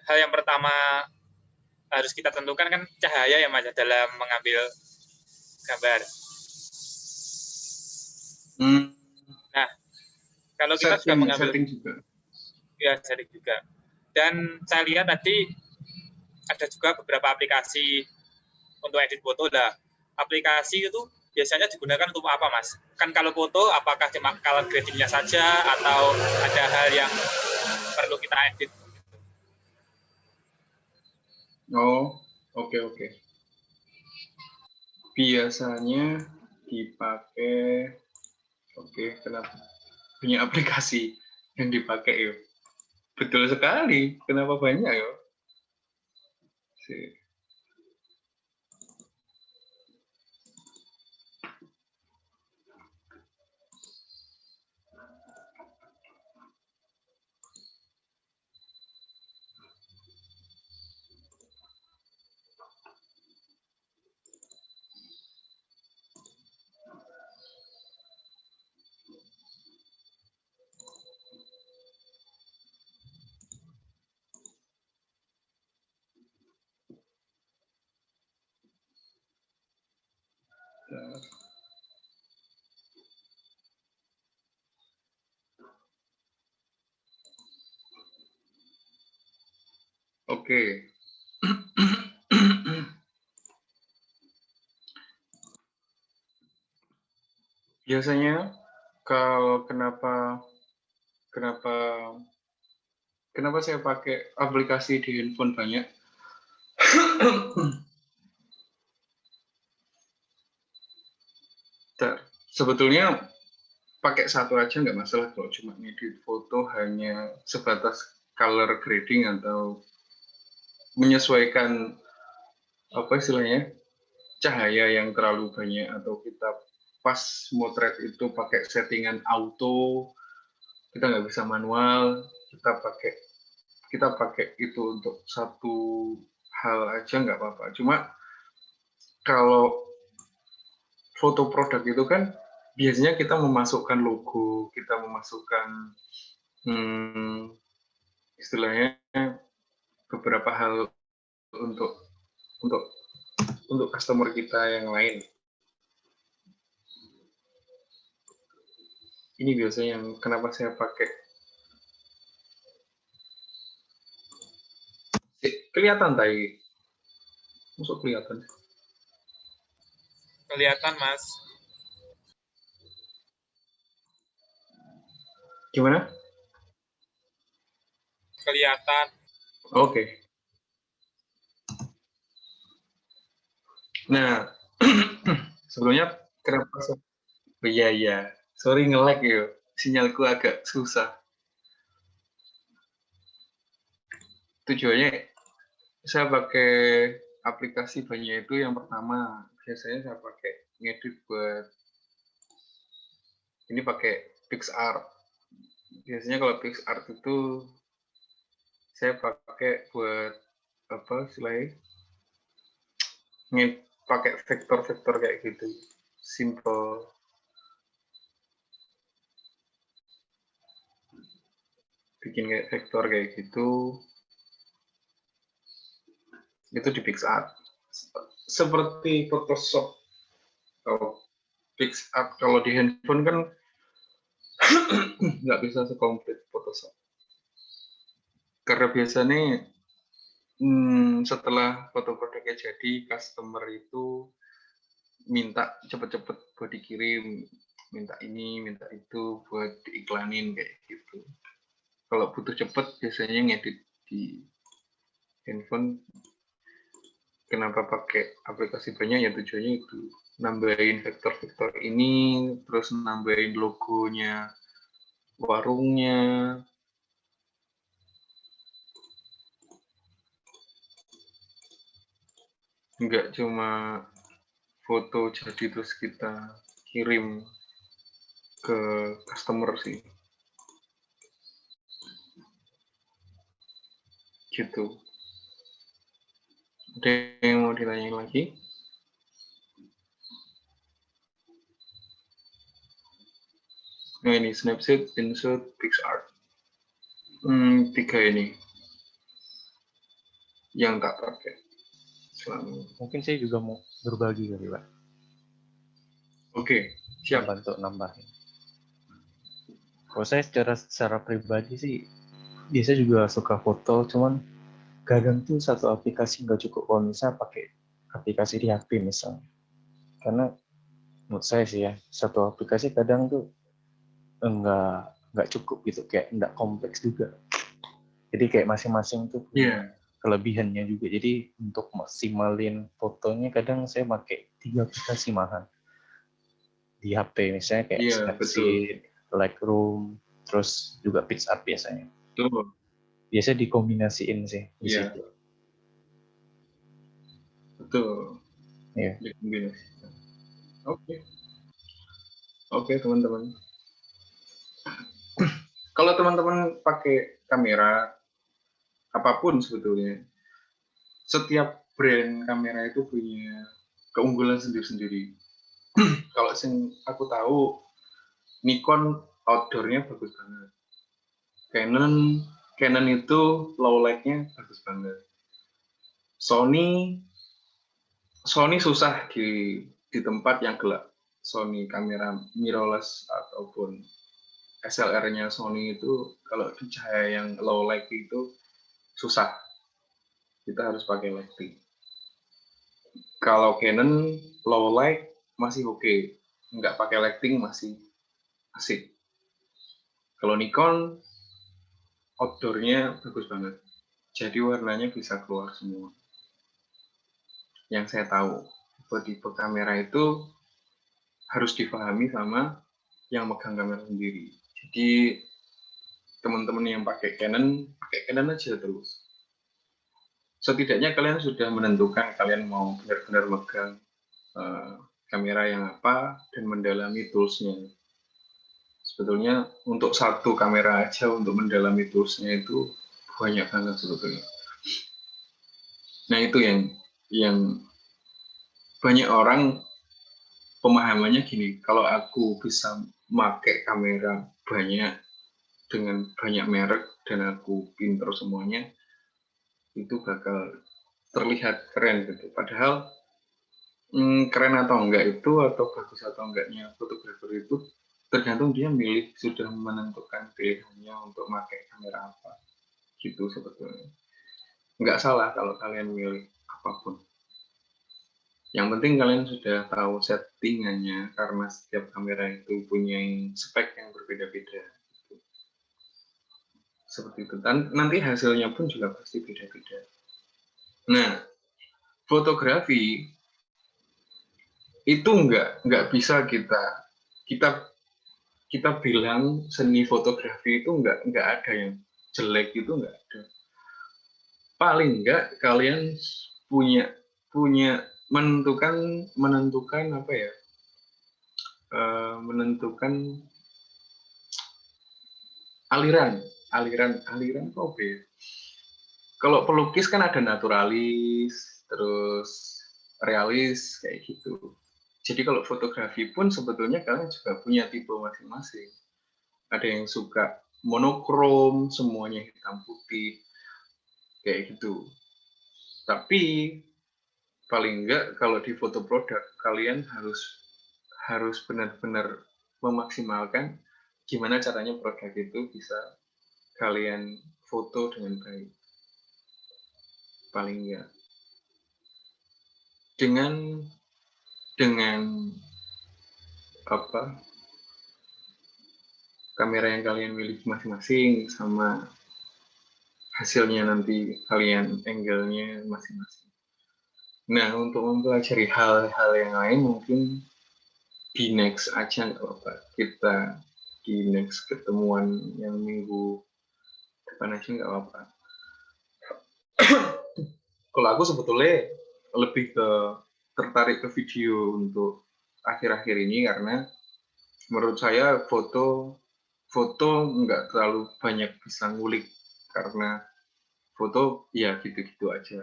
B: hal yang pertama harus kita tentukan kan cahaya ya Mas dalam mengambil gambar. Nah, kalau kita sudah mengambil
A: setting juga.
B: Ya, setting juga. Dan saya lihat tadi ada juga beberapa aplikasi untuk edit foto lah. Aplikasi itu biasanya digunakan untuk apa, Mas? Kan kalau foto, apakah cuma color grading-nya saja atau ada hal yang perlu kita edit?
A: Oh, oke. Biasanya dipakai, kenapa? Banyak aplikasi yang dipakai ya. Betul sekali. Kenapa banyak ya? Oke. biasanya kalau kenapa saya pakai aplikasi di handphone banyak? Sebetulnya pakai satu aja nggak masalah kalau cuma ngedit foto hanya sebatas color grading atau menyesuaikan apa istilahnya cahaya yang terlalu banyak, atau kita pas motret itu pakai settingan auto, kita nggak bisa manual, kita pakai itu untuk satu hal aja nggak apa-apa. Cuma kalau foto produk itu kan biasanya kita memasukkan logo, kita memasukkan istilahnya beberapa hal untuk customer kita yang lain. Ini biasanya yang kenapa saya pakai. Kelihatan tadi? Masuk kelihatan?
B: Kelihatan, Mas.
A: Gimana?
B: Kelihatan.
A: Oke. Nah, sebelumnya kenapa saya... Iya. Sorry nge-lag ya. Sinyalku agak susah. Tujuannya saya pakai aplikasi banyak itu, yang pertama biasanya saya pakai ngedit buat ini pakai PixArt. Biasanya kalau PixArt itu saya pakai buat apa istilahnya, pakai vektor-vektor kayak gitu, simple. Bikin kayak vektor kayak gitu, itu di PixArt. Seperti Photoshop. Kalau PixArt kalau di handphone kan nggak bisa sekomplit Photoshop. Karena biasanya setelah foto produknya jadi, customer itu minta cepet-cepet buat dikirim, minta ini, minta itu buat diiklanin kayak gitu. Kalau butuh cepet biasanya ngedit di handphone. Kenapa pakai aplikasi banyak ya, tujuannya itu nambahin vektor-vektor ini, terus nambahin logonya warungnya. Enggak cuma foto jadi terus kita kirim ke customer sih. Gitu. Ada yang mau ditanyain lagi? Nah ini Snapseed, Pinshoot, PixArt. 3 ini yang tak pakai.
F: Mungkin saya juga mau berbagi kali, Pak.
A: Oke, siap.
F: Bantu nambahin. Kalau saya secara pribadi sih biasa juga suka foto, cuman kadang tuh satu aplikasi nggak cukup kalau misalnya pakai aplikasi di HP misalnya. Karena menurut saya sih ya, satu aplikasi kadang tuh nggak cukup gitu, kayak nggak kompleks juga. Jadi kayak masing-masing tuh punya kelebihannya juga. Jadi untuk maksimalin fotonya kadang saya pakai 3 aplikasi malahan di HP, misalnya kayak Snapseed, Lightroom, terus juga PixArt biasanya.
A: Betul.
F: Biasanya dikombinasiin sih di situ.
A: Betul.
F: Iya.
A: Dikombinasikan. Oke, teman-teman. Kalau teman-teman pakai kamera apapun sebetulnya, setiap brand kamera itu punya keunggulan sendiri-sendiri. Kalau yang aku tahu, Nikon outdoor-nya bagus banget. Canon itu low light-nya bagus banget. Sony susah di tempat yang gelap. Sony kamera mirrorless ataupun SLR-nya Sony itu kalau di cahaya yang low light itu susah. Kita harus pakai lighting. Kalau Canon low light masih oke. nggak pakai lighting masih asik. Kalau Nikon outdoor-nya bagus banget. Jadi warnanya bisa keluar semua. Yang saya tahu, tipe-tipe kamera itu harus dipahami sama yang megang kamera sendiri. Jadi teman-teman yang pakai Canon aja terus. Setidaknya kalian sudah menentukan kalian mau benar-benar megang kamera yang apa dan mendalami toolsnya. Sebetulnya untuk satu kamera aja untuk mendalami toolsnya itu banyak banget sebetulnya. Nah itu yang banyak orang pemahamannya gini, kalau aku bisa pakai kamera banyak dengan banyak merek dan aku pinter semuanya, itu bakal terlihat keren gitu. Padahal keren atau enggak itu atau bagus atau enggaknya fotografer itu tergantung dia sudah menentukan pilihannya untuk pakai kamera apa gitu sebetulnya. Nggak salah kalau kalian milih apapun. Yang penting kalian sudah tahu settingannya karena setiap kamera itu punya spek yang berbeda-beda. Seperti itu. Dan nanti hasilnya pun juga pasti beda-beda. Nah, fotografi itu nggak bisa kita bilang seni fotografi itu nggak ada yang jelek, itu nggak ada. Paling nggak kalian punya menentukan apa ya, menentukan aliran apa ya? Kalau pelukis kan ada naturalis, terus realis kayak gitu. Jadi kalau fotografi pun sebetulnya kalian juga punya tipe masing-masing. Ada yang suka monokrom, semuanya hitam putih, kayak gitu. Tapi paling enggak kalau di foto produk kalian harus benar-benar memaksimalkan gimana caranya produk itu bisa kalian foto dengan baik. Paling enggak dengan apa kamera yang kalian miliki masing-masing sama hasilnya nanti kalian angle-nya masing-masing. Nah, untuk mempelajari hal-hal yang lain mungkin di next aja nggak apa-apa. Kita di next ketemuan yang minggu depan aja nggak apa-apa. Kalau aku sebetulnya lebih tertarik ke video untuk akhir-akhir ini karena menurut saya foto nggak terlalu banyak bisa ngulik karena foto ya gitu-gitu aja.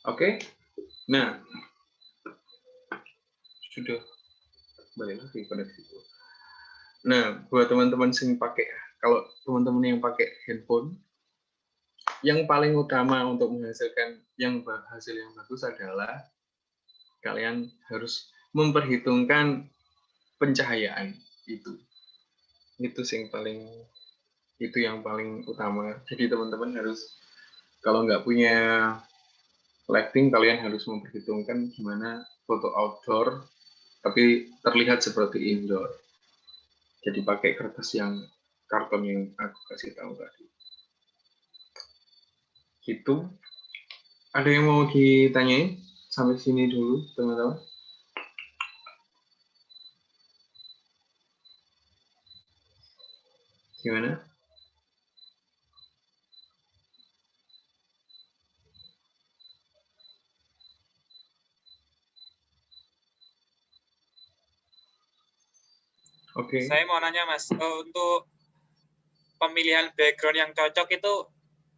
A: Oke, nah sudah balik lagi koneksi. Nah, buat teman-teman kalau teman-teman yang pakai handphone, yang paling utama untuk menghasilkan hasil yang bagus adalah kalian harus memperhitungkan pencahayaan itu. Itu yang paling utama. Jadi teman-teman harus kalau nggak punya lighting, kalian harus memperhitungkan gimana foto outdoor tapi terlihat seperti indoor. Jadi pakai kertas karton yang aku kasih tahu tadi. Gitu. Ada yang mau ditanyain? Sampai sini dulu, teman-teman. Gimana? Oke.
B: Saya mau nanya Mas, untuk pemilihan background yang cocok itu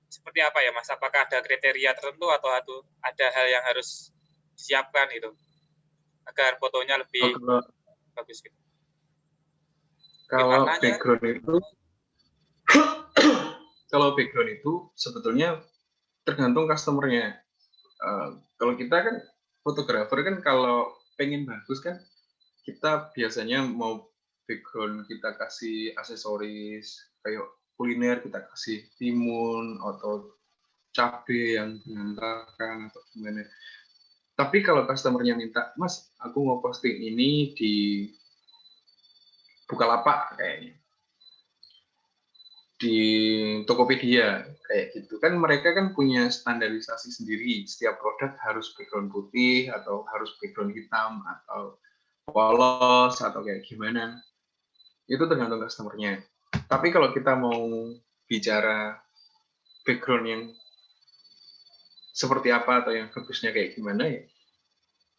B: seperti apa ya Mas? Apakah ada kriteria tertentu atau ada hal yang harus disiapkan gitu agar fotonya lebih bagus gitu?
A: Kalau background itu sebetulnya tergantung customer-nya. Kalau kita kan fotografer kan kalau pengen bagus kan kita biasanya mau background kita kasih aksesoris kayak kuliner, kita kasih timun atau cabai yang berantakan atau gimana. Tapi kalau customernya minta, Mas, aku mau posting ini di Bukalapak kayaknya, di Tokopedia kayak gitu kan, mereka kan punya standarisasi sendiri, setiap produk harus background putih atau harus background hitam atau polos atau kayak gimana, itu tergantung customernya. Tapi kalau kita mau bicara background yang seperti apa atau yang bagusnya kayak gimana,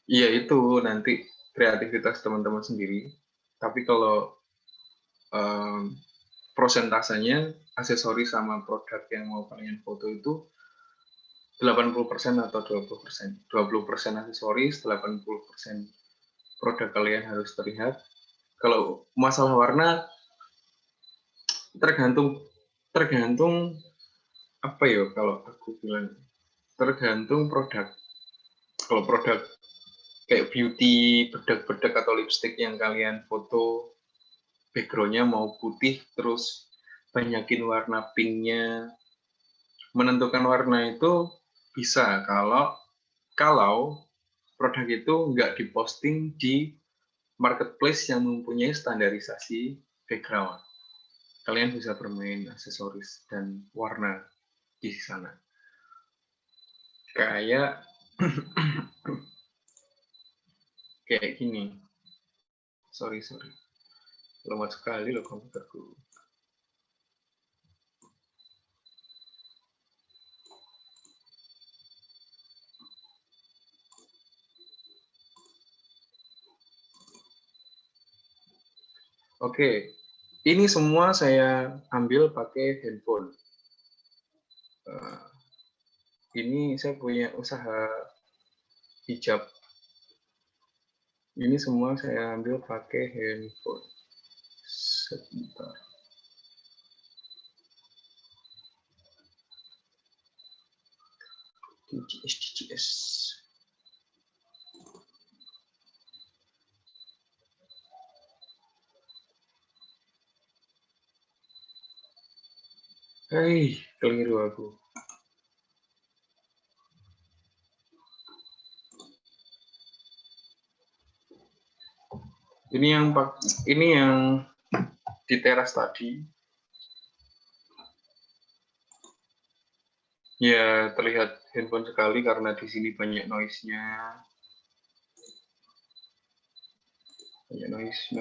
A: ya itu nanti kreativitas teman-teman sendiri. Tapi kalau prosentasenya aksesoris sama produk yang mau kalian foto itu 80% atau 20%. 20% aksesoris, 80% produk kalian harus terlihat. Kalau masalah warna tergantung apa ya, kalau aku bilang tergantung produk. Kalau produk kayak beauty, bedak-bedak atau lipstick yang kalian foto, backgroundnya mau putih terus banyakin warna pinknya. Menentukan warna itu bisa kalau produk itu nggak diposting di marketplace yang mempunyai standarisasi background. Kalian bisa bermain aksesoris dan warna di sana. Kayak kayak gini. Sorry. Lemot sekali loh komputerku. Oke, ini semua saya ambil pakai handphone. Ini saya punya usaha hijab. Ini semua saya ambil pakai handphone. Sebentar. DJS. Hei, keliru aku. Ini yang di teras tadi. Ya, terlihat handphone sekali karena di sini banyak noise-nya. Banyak noise.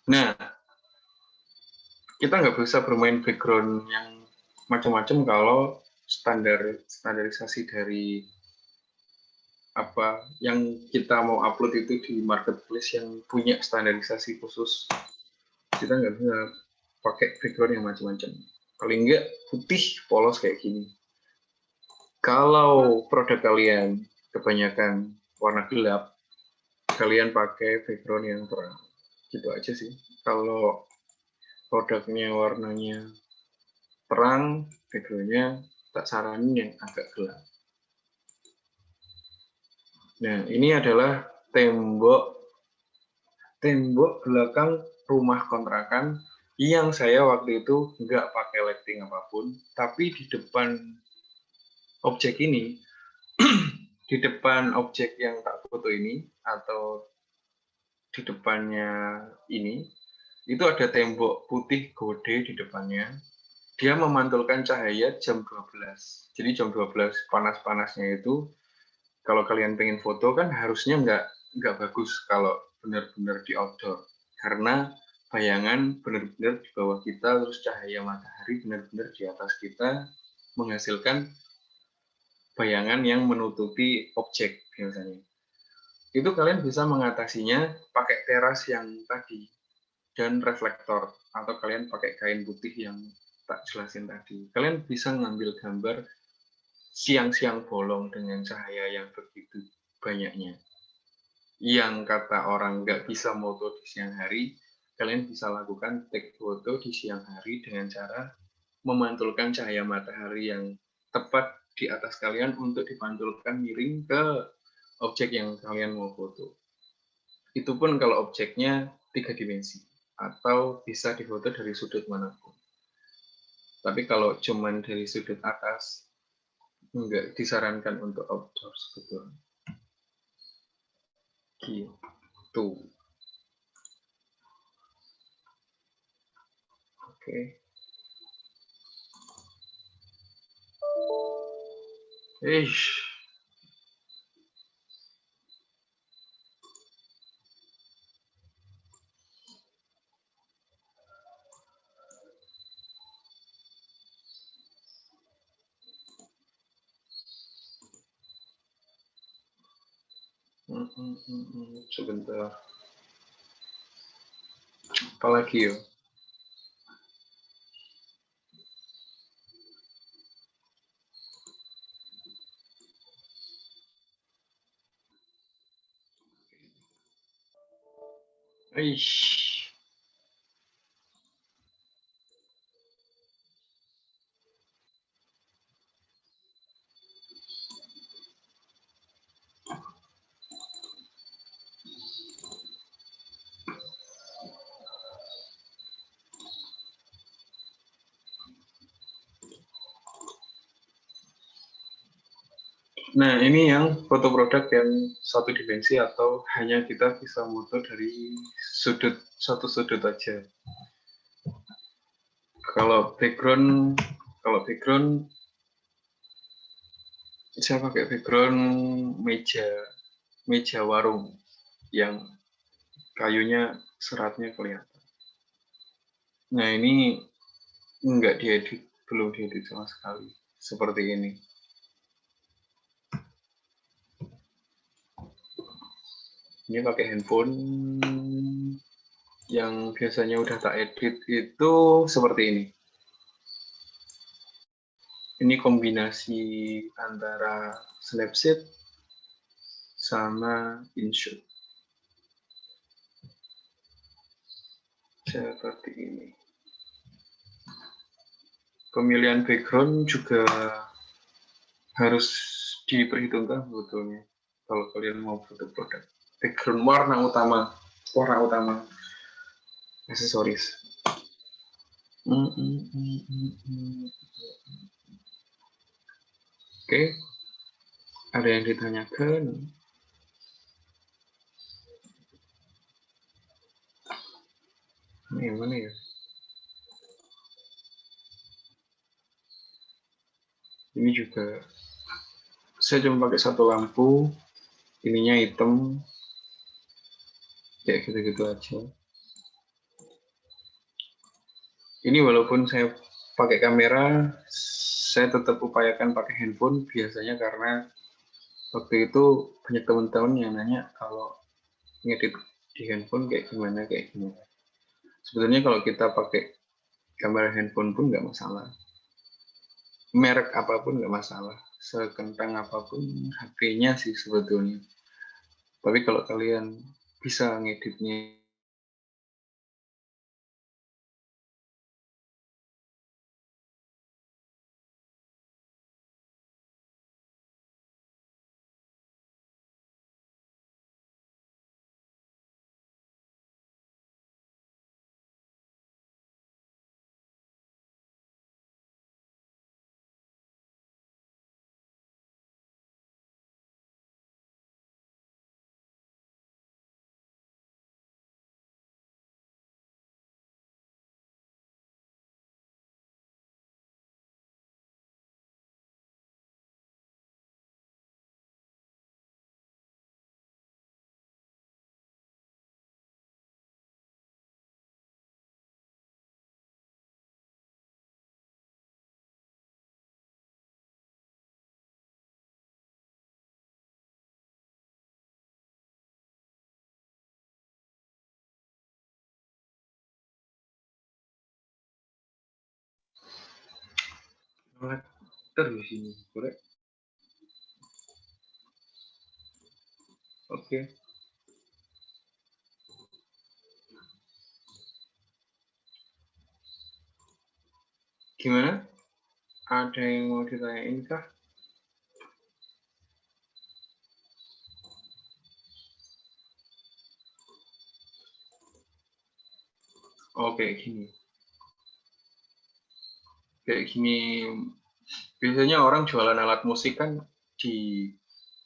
A: Nah, kita nggak bisa bermain background yang macam-macam kalau standarisasi dari apa yang kita mau upload itu di marketplace yang punya standarisasi khusus. Kita nggak bisa pakai background yang macam-macam. Paling nggak putih polos kayak gini. Kalau produk kalian kebanyakan warna gelap, kalian pakai background yang terang. Gitu aja sih. Kalau produknya warnanya terang, backgroundnya tak saranin yang agak gelap. Nah, ini adalah tembok belakang rumah kontrakan yang saya waktu itu nggak pakai lighting apapun, tapi di depan objek ini, di depan objek yang tak foto ini, atau di depannya ini, itu ada tembok putih gede di depannya. Dia memantulkan cahaya jam 12. Jadi jam 12 panas-panasnya itu, kalau kalian pengen foto kan harusnya nggak bagus kalau benar-benar di outdoor. Karena bayangan benar-benar di bawah kita, terus cahaya matahari benar-benar di atas kita, menghasilkan bayangan yang menutupi objek biasanya. Itu kalian bisa mengatasinya pakai teras yang tadi, dan reflektor, atau kalian pakai kain putih yang tak jelasin tadi. Kalian bisa ngambil gambar siang-siang bolong dengan cahaya yang begitu banyaknya. Yang kata orang nggak bisa moto di siang hari, kalian bisa lakukan take foto di siang hari dengan cara memantulkan cahaya matahari yang tepat di atas kalian untuk dipantulkan miring ke objek yang kalian mau foto. Itu pun kalau objeknya 3 dimensi atau bisa difoto dari sudut manapun. Tapi kalau cuman dari sudut atas, enggak disarankan untuk outdoor sebetulnya. Gitu. Oke. Eish. Sebentar. Apalagi ya? Eish. Nah, ini yang foto produk yang satu dimensi atau hanya kita bisa foto dari satu sudut aja. Kalau background saya pakai background meja warung yang kayunya seratnya kelihatan. Nah, ini enggak diedit, belum diedit sama sekali. Seperti ini. Ini pakai handphone yang biasanya udah tak edit itu seperti ini. Ini kombinasi antara Snapseed sama InShot. Seperti ini. Pemilihan background juga harus diperhitungkan sebetulnya kalau kalian mau foto produk. Background warna utama aksesoris. Oke, ada yang ditanyakan? Ini mana ya? Ini juga saya cuma pakai satu lampu, ininya hitam, kayak gitu-gitu aja. Ini walaupun saya pakai kamera, saya tetap upayakan pakai handphone biasanya karena waktu itu banyak teman-teman yang nanya kalau ngedit di handphone kayak gimana. Sebenarnya kalau kita pakai kamera handphone pun nggak masalah. Merek apapun nggak masalah. Sekentang apapun HP-nya sih sebetulnya. Tapi kalau kalian bisa ngeditnya terus ini, korek. Oke. Gimana? Ada yang mau ditanyain kah? Oh, kayak gini. Kayak gini, biasanya orang jualan alat musik kan di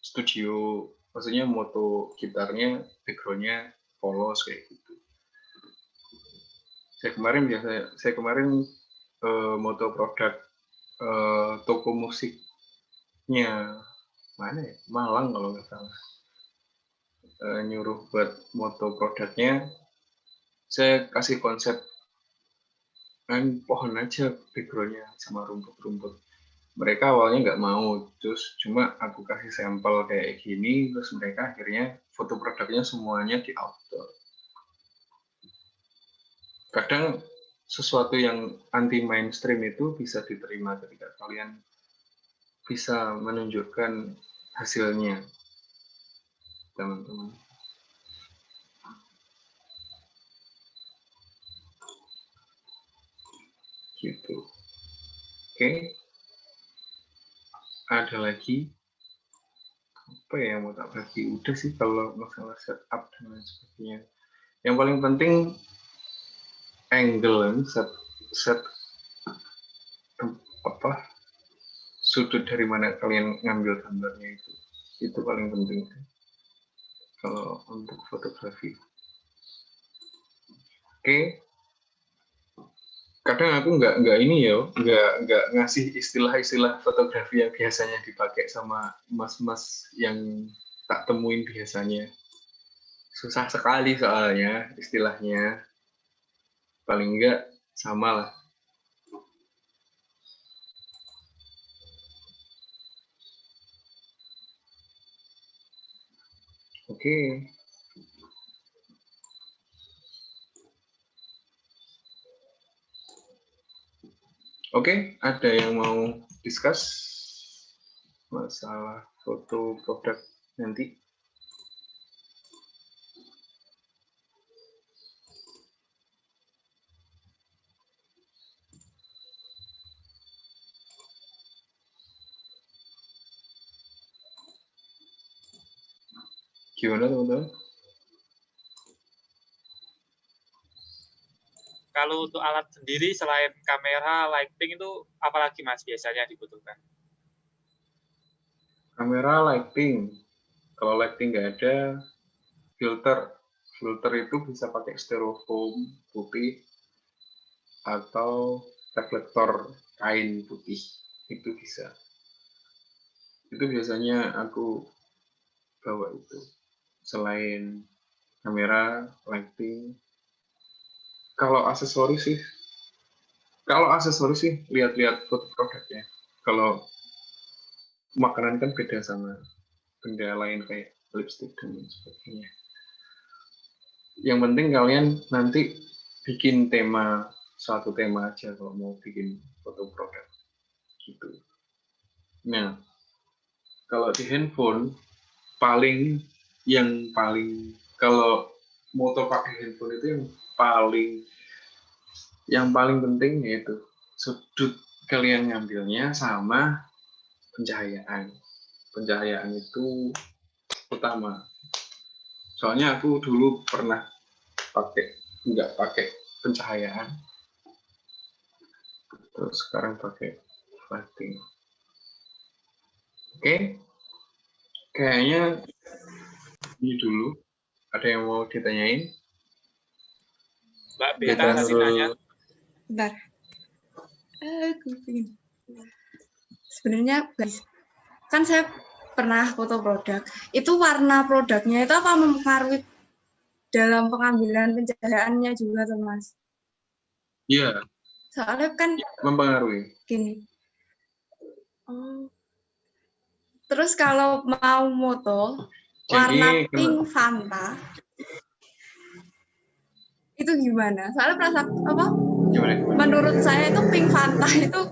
A: studio, maksudnya moto gitarnya, backgroundnya polos kayak gitu. Saya kemarin moto produk toko musiknya mana ya, Malang kalau nggak salah, nyuruh buat moto produknya. Saya kasih konsep kan pohon aja backgroundnya sama rumput-rumput. Mereka awalnya nggak mau, terus cuma aku kasih sampel kayak gini, terus mereka akhirnya foto produknya semuanya di outdoor. Kadang sesuatu yang anti mainstream itu bisa diterima ketika kalian bisa menunjukkan hasilnya, teman-teman. Gitu. Oke. Ada lagi apa ya yang mau tak bagi? Udah sih kalau masalah setup dan lain sebagainya. Yang paling penting angle, set apa sudut dari mana kalian ngambil gambarnya itu paling penting kalau untuk fotografi. Oke. Kadang aku nggak ini ya, nggak ngasih istilah-istilah fotografi yang biasanya dipakai sama mas-mas yang tak temuin biasanya. Susah sekali soalnya istilahnya. Paling nggak sama lah. Oke. Oke, ada yang mau discuss masalah foto produk nanti? Gimana teman-teman?
B: Kalau untuk alat sendiri selain kamera, lighting itu apalagi Mas biasanya dibutuhkan?
A: Kamera, lighting. Kalau lighting nggak ada, filter. Filter itu bisa pakai styrofoam putih atau reflektor kain putih. Itu bisa. Itu biasanya aku bawa itu. Selain kamera, lighting. Kalau aksesoris sih lihat-lihat foto produknya. Kalau makanan kan beda sama benda lain kayak lipstick dan sebagainya. Yang penting kalian nanti bikin suatu tema aja kalau mau bikin foto produk gitu. Nah, kalau di handphone kalau moto pakai handphone itu yang paling penting yaitu sudut kalian ngambilnya sama pencahayaan. Pencahayaan itu utama. Soalnya aku dulu pernah nggak pakai pencahayaan, terus sekarang pakai lighting. Oke, kayaknya ini dulu. Ada yang mau ditanyain?
B: Mbak Beta tadi nanya.
D: Bentar. Aku ingin. Sebenarnya guys, kan saya pernah foto produk. Itu warna produknya itu apa mempengaruhi dalam pengambilan pencahayaannya juga tuh Mas?
A: Iya.
D: Soalnya kan
A: mempengaruhi.
D: Gini. Terus kalau mau moto warna pink Fanta itu gimana? Soalnya perasaan apa?
A: Gimana?
D: Menurut saya itu pink Fanta itu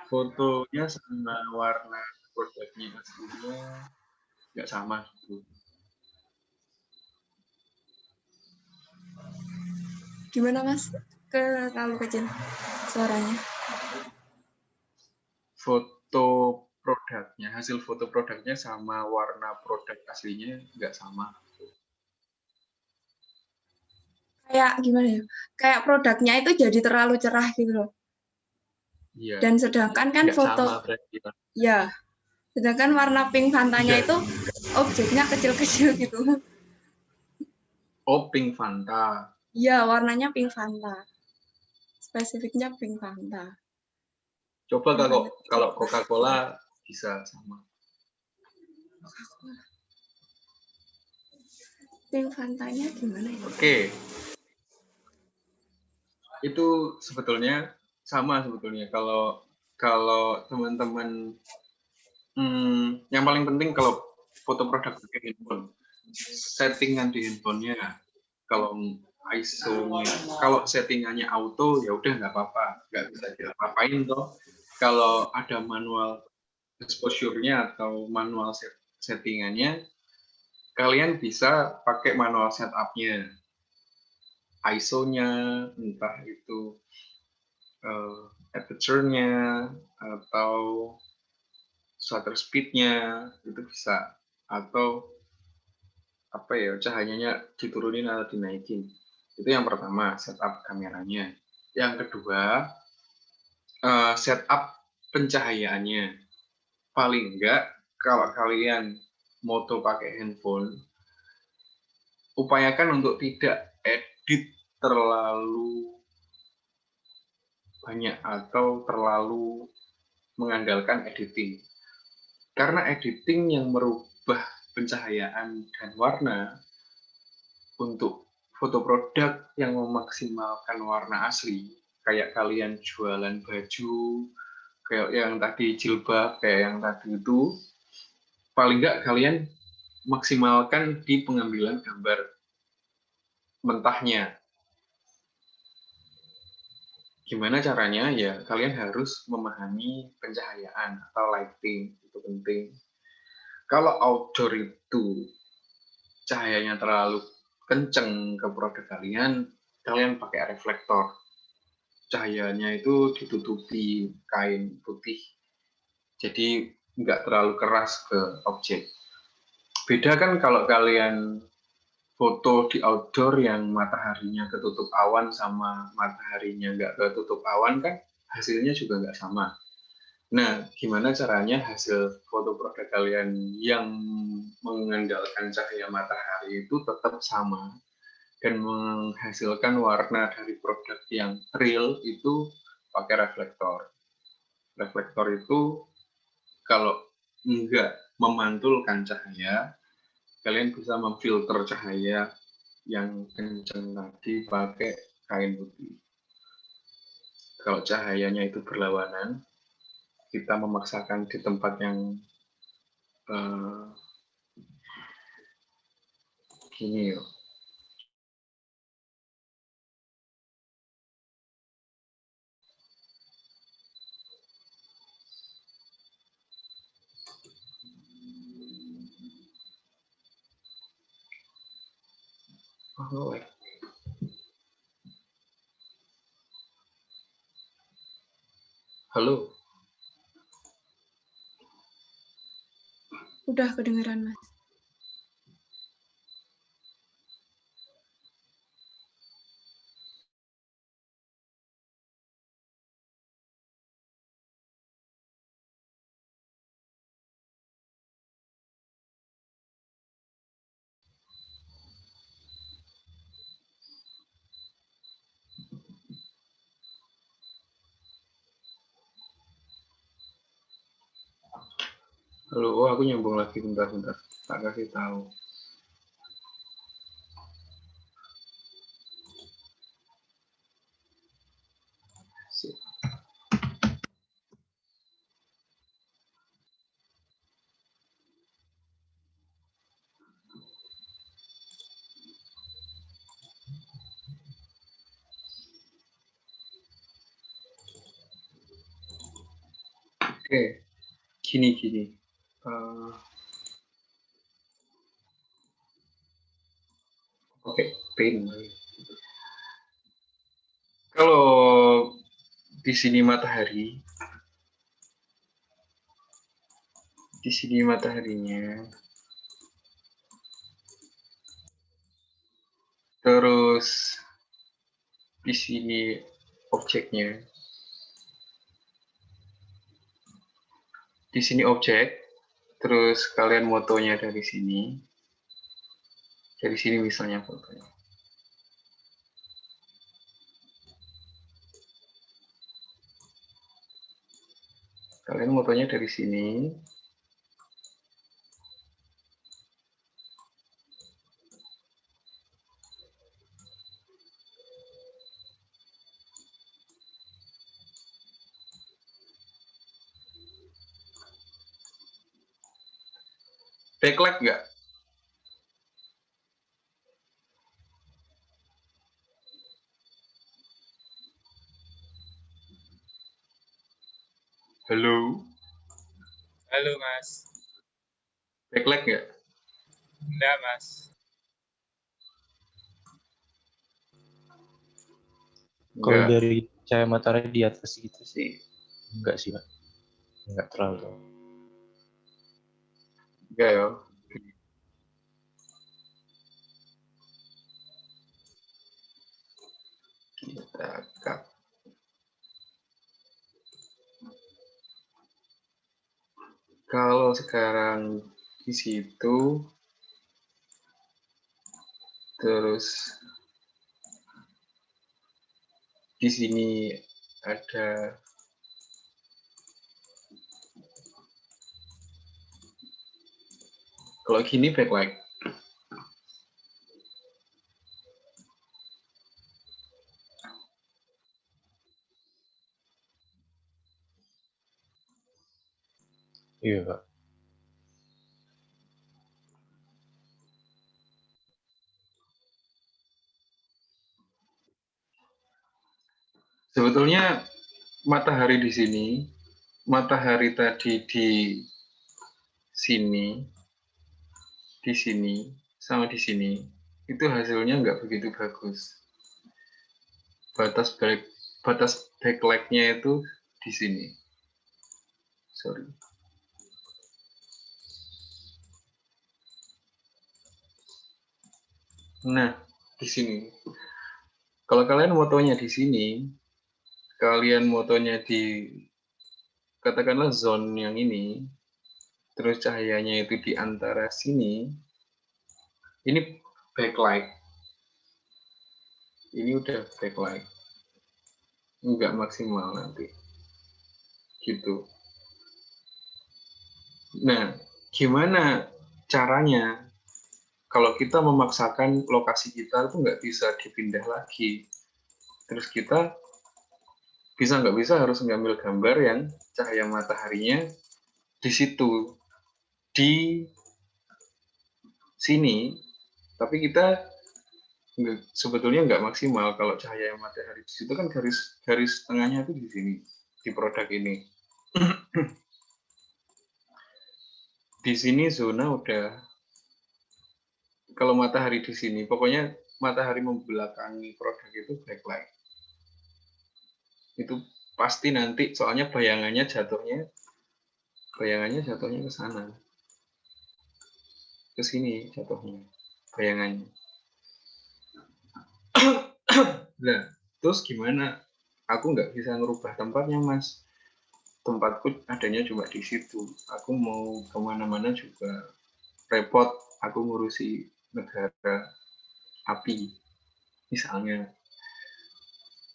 A: fotonya sama warna produknya aslinya nggak sama gitu.
D: Gimana Mas? Terlalu kecil suaranya.
A: Foto produknya, hasil foto produknya sama warna produk aslinya nggak sama.
D: Kayak gimana ya? Kayak produknya itu jadi terlalu cerah gitu loh.
A: Iya.
D: Dan sedangkan kan
A: Nggak
D: foto,
A: sama berarti, Pak.
D: ya, sedangkan warna pink Fantanya
A: Nggak.
D: itu objeknya kecil-kecil gitu.
A: Oh, pink Fanta.
D: Iya, warnanya pink Fanta. Spesifiknya pink Fanta.
A: Coba
D: Yang
A: kalau Coca-Cola bisa sama.
D: Pink Fantanya gimana ya?
A: Oke. Itu sebetulnya sama sebetulnya. Kalau teman-teman yang paling penting kalau foto produk pakai handphone, settingan di handphonenya. Kalau ISO-nya, kalau settingannya auto ya udah nggak apa-apa, nggak bisa diapa-apain toh. Kalau ada manual exposure-nya atau manual settingannya, kalian bisa pakai manual setup-nya, ISO-nya, entah itu aperture-nya atau shutter speed-nya itu bisa, atau apa ya, cahayanya diturunin atau dinaikin. Itu yang pertama, setup kameranya. Yang kedua, setup pencahayaannya. Paling enggak kalau kalian moto pakai handphone, upayakan untuk tidak edit terlalu banyak atau terlalu mengandalkan editing. Karena editing yang merubah pencahayaan dan warna untuk foto produk yang memaksimalkan warna asli, kayak kalian jualan baju, kayak yang tadi jilbab, kayak yang tadi itu, paling nggak kalian maksimalkan di pengambilan gambar mentahnya. Gimana caranya? Ya, kalian harus memahami pencahayaan atau lighting, itu penting. Kalau outdoor itu cahayanya terlalu kenceng ke produk kalian, kalian pakai reflektor. Cahayanya itu ditutupi kain putih, jadi nggak terlalu keras ke objek. Beda kan kalau kalian foto di outdoor yang mataharinya ketutup awan sama mataharinya nggak ketutup awan, kan hasilnya juga nggak sama. Nah, gimana caranya hasil foto produk kalian yang mengandalkan cahaya matahari itu tetap sama dan menghasilkan warna dari produk yang real itu pakai reflektor. Reflektor itu kalau enggak memantulkan cahaya, kalian bisa memfilter cahaya yang kencang tadi pakai kain putih. Kalau cahayanya itu berlawanan, kita memaksakan di tempat yang gini yuk. Oh, halo.
D: Udah kedengeran, Mas.
A: Halo, oh aku nyambung lagi, bentar-bentar. Tak kasih tahu. Oke, gini. Oke, pin. Kalau di sini matahari, Di sini mataharinya. Terus di sini objeknya. Di sini objek, terus kalian motonya dari sini. Dari sini misalnya fotonya. Kalian motonya dari sini. Backlight nggak? Halo?
B: Halo Mas.
A: Backlight nggak?
B: Enggak Mas.
F: Kalau
A: Nggak.
F: dari cahaya matahari di atas gitu sih, enggak sih, Pak. Enggak terlalu.
A: Nggak ya. Kita cut. Kalau sekarang di situ, terus di sini ada kalau gini backlight.
F: Iya, Pak.
A: Sebetulnya matahari di sini, matahari tadi di sini, sama di sini, itu hasilnya nggak begitu bagus. Batas backlight-nya itu di sini. Sorry. Nah, di sini. Kalau kalian motonya di sini, kalian motonya di katakanlah zone yang ini, terus cahayanya itu di antara sini, ini backlight. Ini udah backlight. Nggak maksimal nanti. Gitu. Nah, gimana caranya kalau kita memaksakan lokasi kita itu nggak bisa dipindah lagi? Terus kita nggak bisa harus ngambil gambar yang cahaya mataharinya di situ, di sini, tapi kita sebetulnya nggak maksimal kalau cahaya matahari di situ kan garis tengahnya itu di sini, di produk ini. Di sini zona udah, kalau matahari di sini, pokoknya matahari membelakangi produk itu backlight. Itu pasti nanti, soalnya bayangannya jatuhnya ke sana. Ke sini jatuhnya, bayangannya. Nah, terus gimana? Aku nggak bisa ngerubah tempatnya, Mas. Tempatku adanya cuma di situ. Aku mau kemana-mana juga repot. Aku ngurusi negara api, misalnya.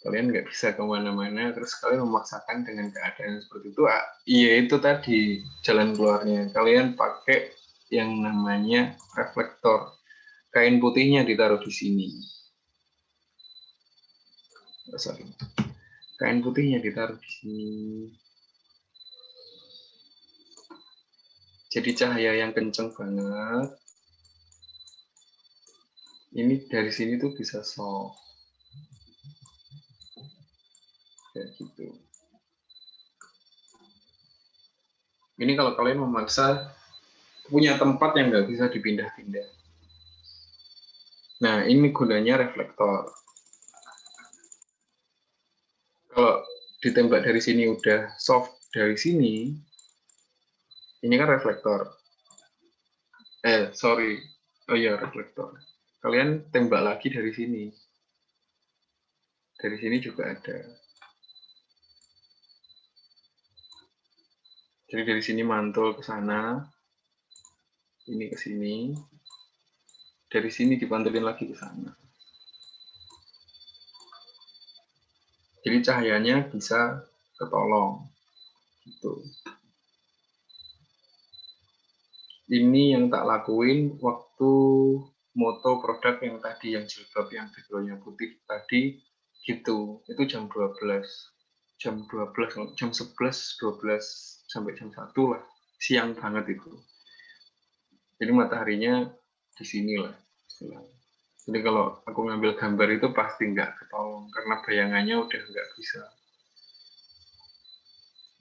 A: Kalian nggak bisa kemana-mana, terus kalian memaksakan dengan keadaan seperti itu. Iya, itu tadi jalan keluarnya. Kalian pakai yang namanya reflektor. Kain putihnya ditaruh di sini. Sorry. Kain putihnya ditaruh di sini. Jadi cahaya yang kenceng banget. Ini dari sini tuh bisa soft. Kayak gitu. Ini kalau kalian memaksa punya tempat yang nggak bisa dipindah-pindah. Nah, ini gunanya reflektor. Kalau ditembak dari sini udah soft dari sini, Ini kan reflektor. Sorry. Oh iya, reflektor. Kalian tembak lagi dari sini. Dari sini juga ada. Jadi dari sini mantul ke sana. Ini ke sini. Dari sini dipantulin lagi ke sana. Jadi cahayanya bisa ketolong. Gitu. Ini yang tak lakuin waktu moto produk yang tadi, yang jilbab yang backgroundnya putih tadi, gitu. Itu jam 12. Jam 11, jam 11, 12, sampai jam 1 lah. Siang banget itu. Jadi mataharinya di sini lah. Jadi kalau aku ngambil gambar itu pasti nggak ketolong, karena bayangannya udah nggak bisa.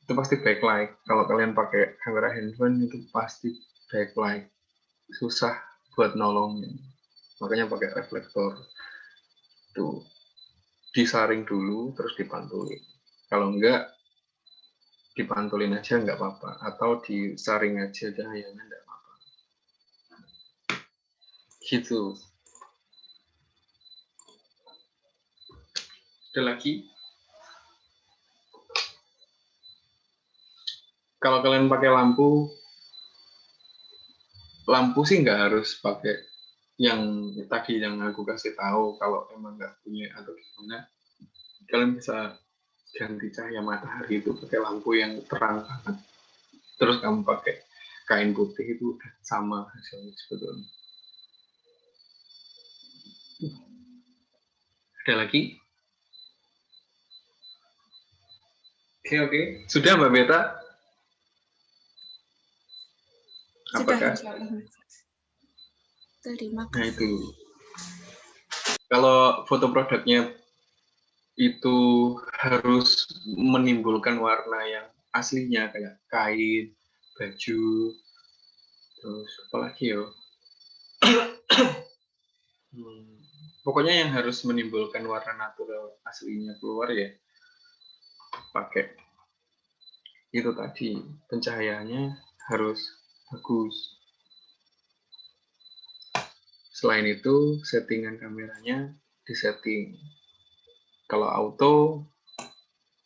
A: Itu pasti backlight. Kalau kalian pakai kamera handphone itu pasti backlight. Susah buat nolongin. Makanya pakai reflektor. Tuh, disaring dulu, terus dipantulin. Kalau enggak, dipantulin aja nggak apa-apa. Atau disaring aja cahayanya nggak apa-apa. Gitu. Ada lagi? Kalau kalian pakai lampu sih nggak harus pakai yang tadi yang aku kasih tahu. Kalau emang nggak punya atau gimana, kalian bisa ganti cahaya matahari itu pakai lampu yang terang banget. Terus kamu pakai kain putih itu udah sama hasilnya sebetulnya. Ada lagi? Oke. Sudah Mbak Beta? Apakah?
D: Sudah. Terima
A: Nah
D: kasih.
A: itu. Kalau foto produknya itu harus menimbulkan warna yang aslinya kayak kain, baju, terus apa lagi ya? Pokoknya yang harus menimbulkan warna natural aslinya keluar ya pakai itu tadi, pencahayaannya harus bagus. Selain itu settingan kameranya disetting. Kalau auto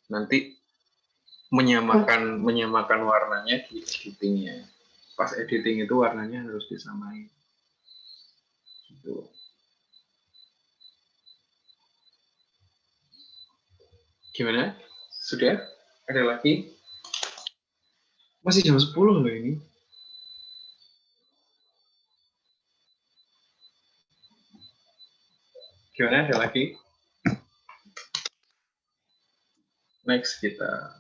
A: nanti menyamakan warnanya di editingnya. Pas editing itu warnanya harus disamain. Gitu. Gimana? Sudah? Ada lagi? Masih jam 10 loh ini. Gimana? Ada lagi? Next kita.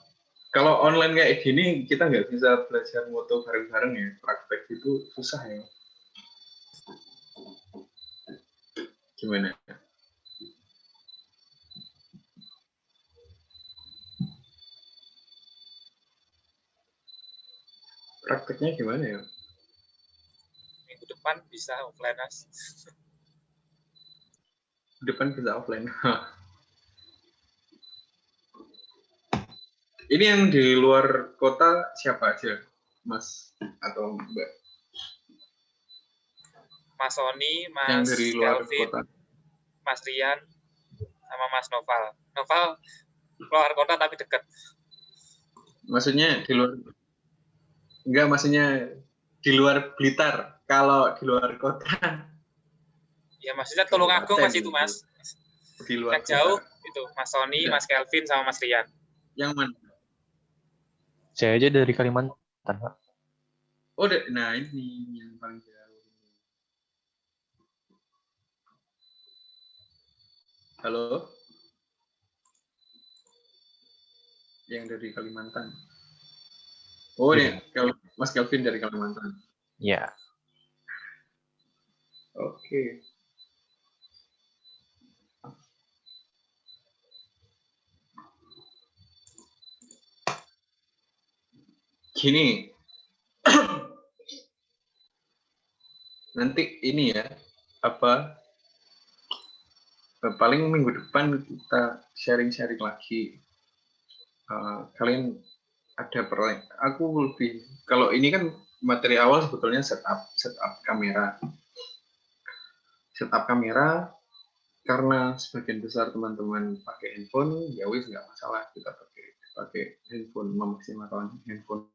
A: Kalau online kayak gini, kita nggak bisa belajar moto bareng-bareng ya. Praktek itu susah ya. Gimana? Prakteknya gimana ya?
B: Minggu depan bisa offline, Mas.
A: Depan bisa offline. Ini yang di luar kota siapa aja, Mas atau Mbak?
B: Mas Sony,
A: Yang
B: Mas
A: dari luar
B: Kelvin,
A: kota.
B: Mas Rian, sama Mas Noval. Noval keluar kota tapi dekat.
A: Maksudnya di luar, enggak, maksudnya di luar Blitar. Kalau di luar kota.
B: Ya maksudnya Tulungagung Mas itu, Mas.
A: Di luar
B: yang jauh
A: Blitar.
B: itu Mas Sony,
A: Enggak.
B: Mas Kelvin, sama Mas Rian.
A: Yang mana?
F: Saya aja dari Kalimantan, Pak.
A: Oh, nah ini yang paling jauh. Halo? Yang dari Kalimantan. Oh,
F: Iya.
A: ya, Mas Kelvin dari Kalimantan.
F: Ya.
A: Oke. Gini. Nanti ini ya, paling minggu depan kita sharing-sharing lagi. Kalian ada aku lebih, kalau ini kan materi awal sebetulnya setup kamera. Setup kamera karena sebagian besar teman-teman pakai handphone, ya wis nggak masalah kita pakai handphone, memaksimalkan handphone.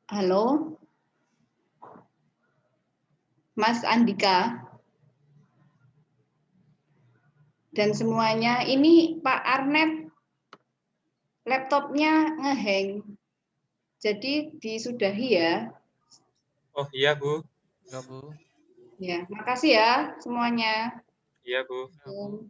H: Halo, Mas Andika dan semuanya. Ini Pak Arnet laptopnya ngehang, jadi disudahi ya.
B: Oh iya Bu.
E: Ya, Bu.
H: Ya, makasih ya semuanya.
B: Iya Bu.
E: Ya, Bu.